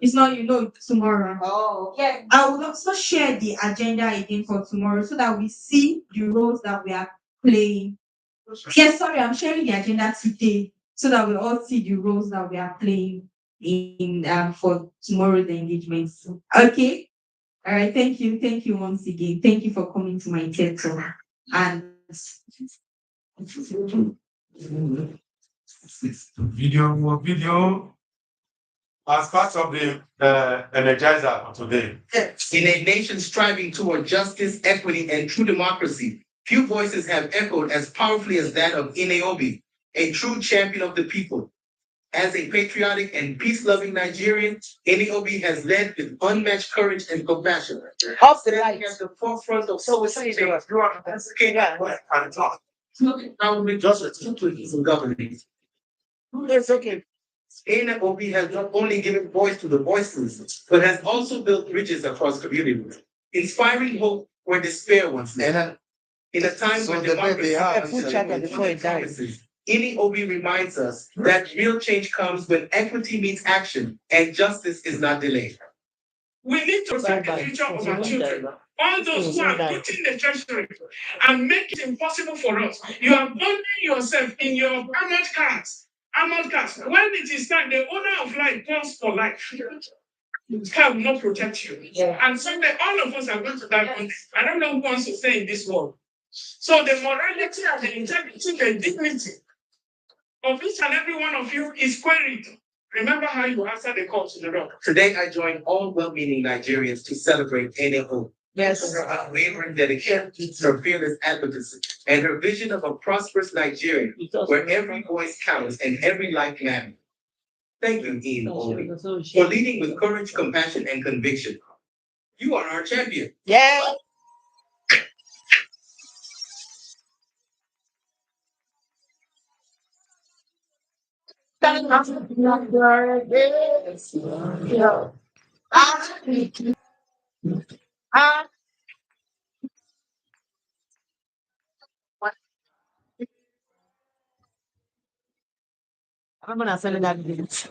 It's not you know tomorrow. Oh, yeah. I will also share the agenda again for tomorrow so that we see the roles that we are playing. Yes, sorry, I'm sharing the agenda today so that we all see the roles that we are playing in for tomorrow's engagements. Okay. All right. Thank you once again. Thank you for coming to my TED Talk. And Video as part of the Energizer today. In a nation striving toward justice, equity, and true democracy, few voices have echoed as powerfully as that of Ineobi, a true champion of the people. As a patriotic and peace-loving Nigerian, Ineobi has led with unmatched courage and compassion. Off the light. At the forefront of government. It's okay. Ineobi has not only given voice to the voiceless, but has also built bridges across communities, inspiring hope where despair once lived. In a time when democracy promises, Ineobi reminds us that real change comes when equity meets action and justice is not delayed. We need to protect the future of our children. All those who are putting the treasury and make it impossible for us. You are bonding yourself in your armored cars. Armored cars. When it is time, the owner of life calls for life. This car will not protect you. Yeah. And someday all of us are going to die one day. I don't know who wants to stay in this world. So the morality and the integrity, the dignity of each and every one of you is queried. Remember how you answered the call to the rock. Today, I join all well-meaning Nigerians to celebrate Ineobi. Yes. Her unwavering dedication, her fearless advocacy, and her vision of a prosperous Nigeria where every voice counts and every life matters. Thank you, Ineobi, for leading with courage, compassion, and conviction. You are our champion. Yeah. I'm gonna send it that.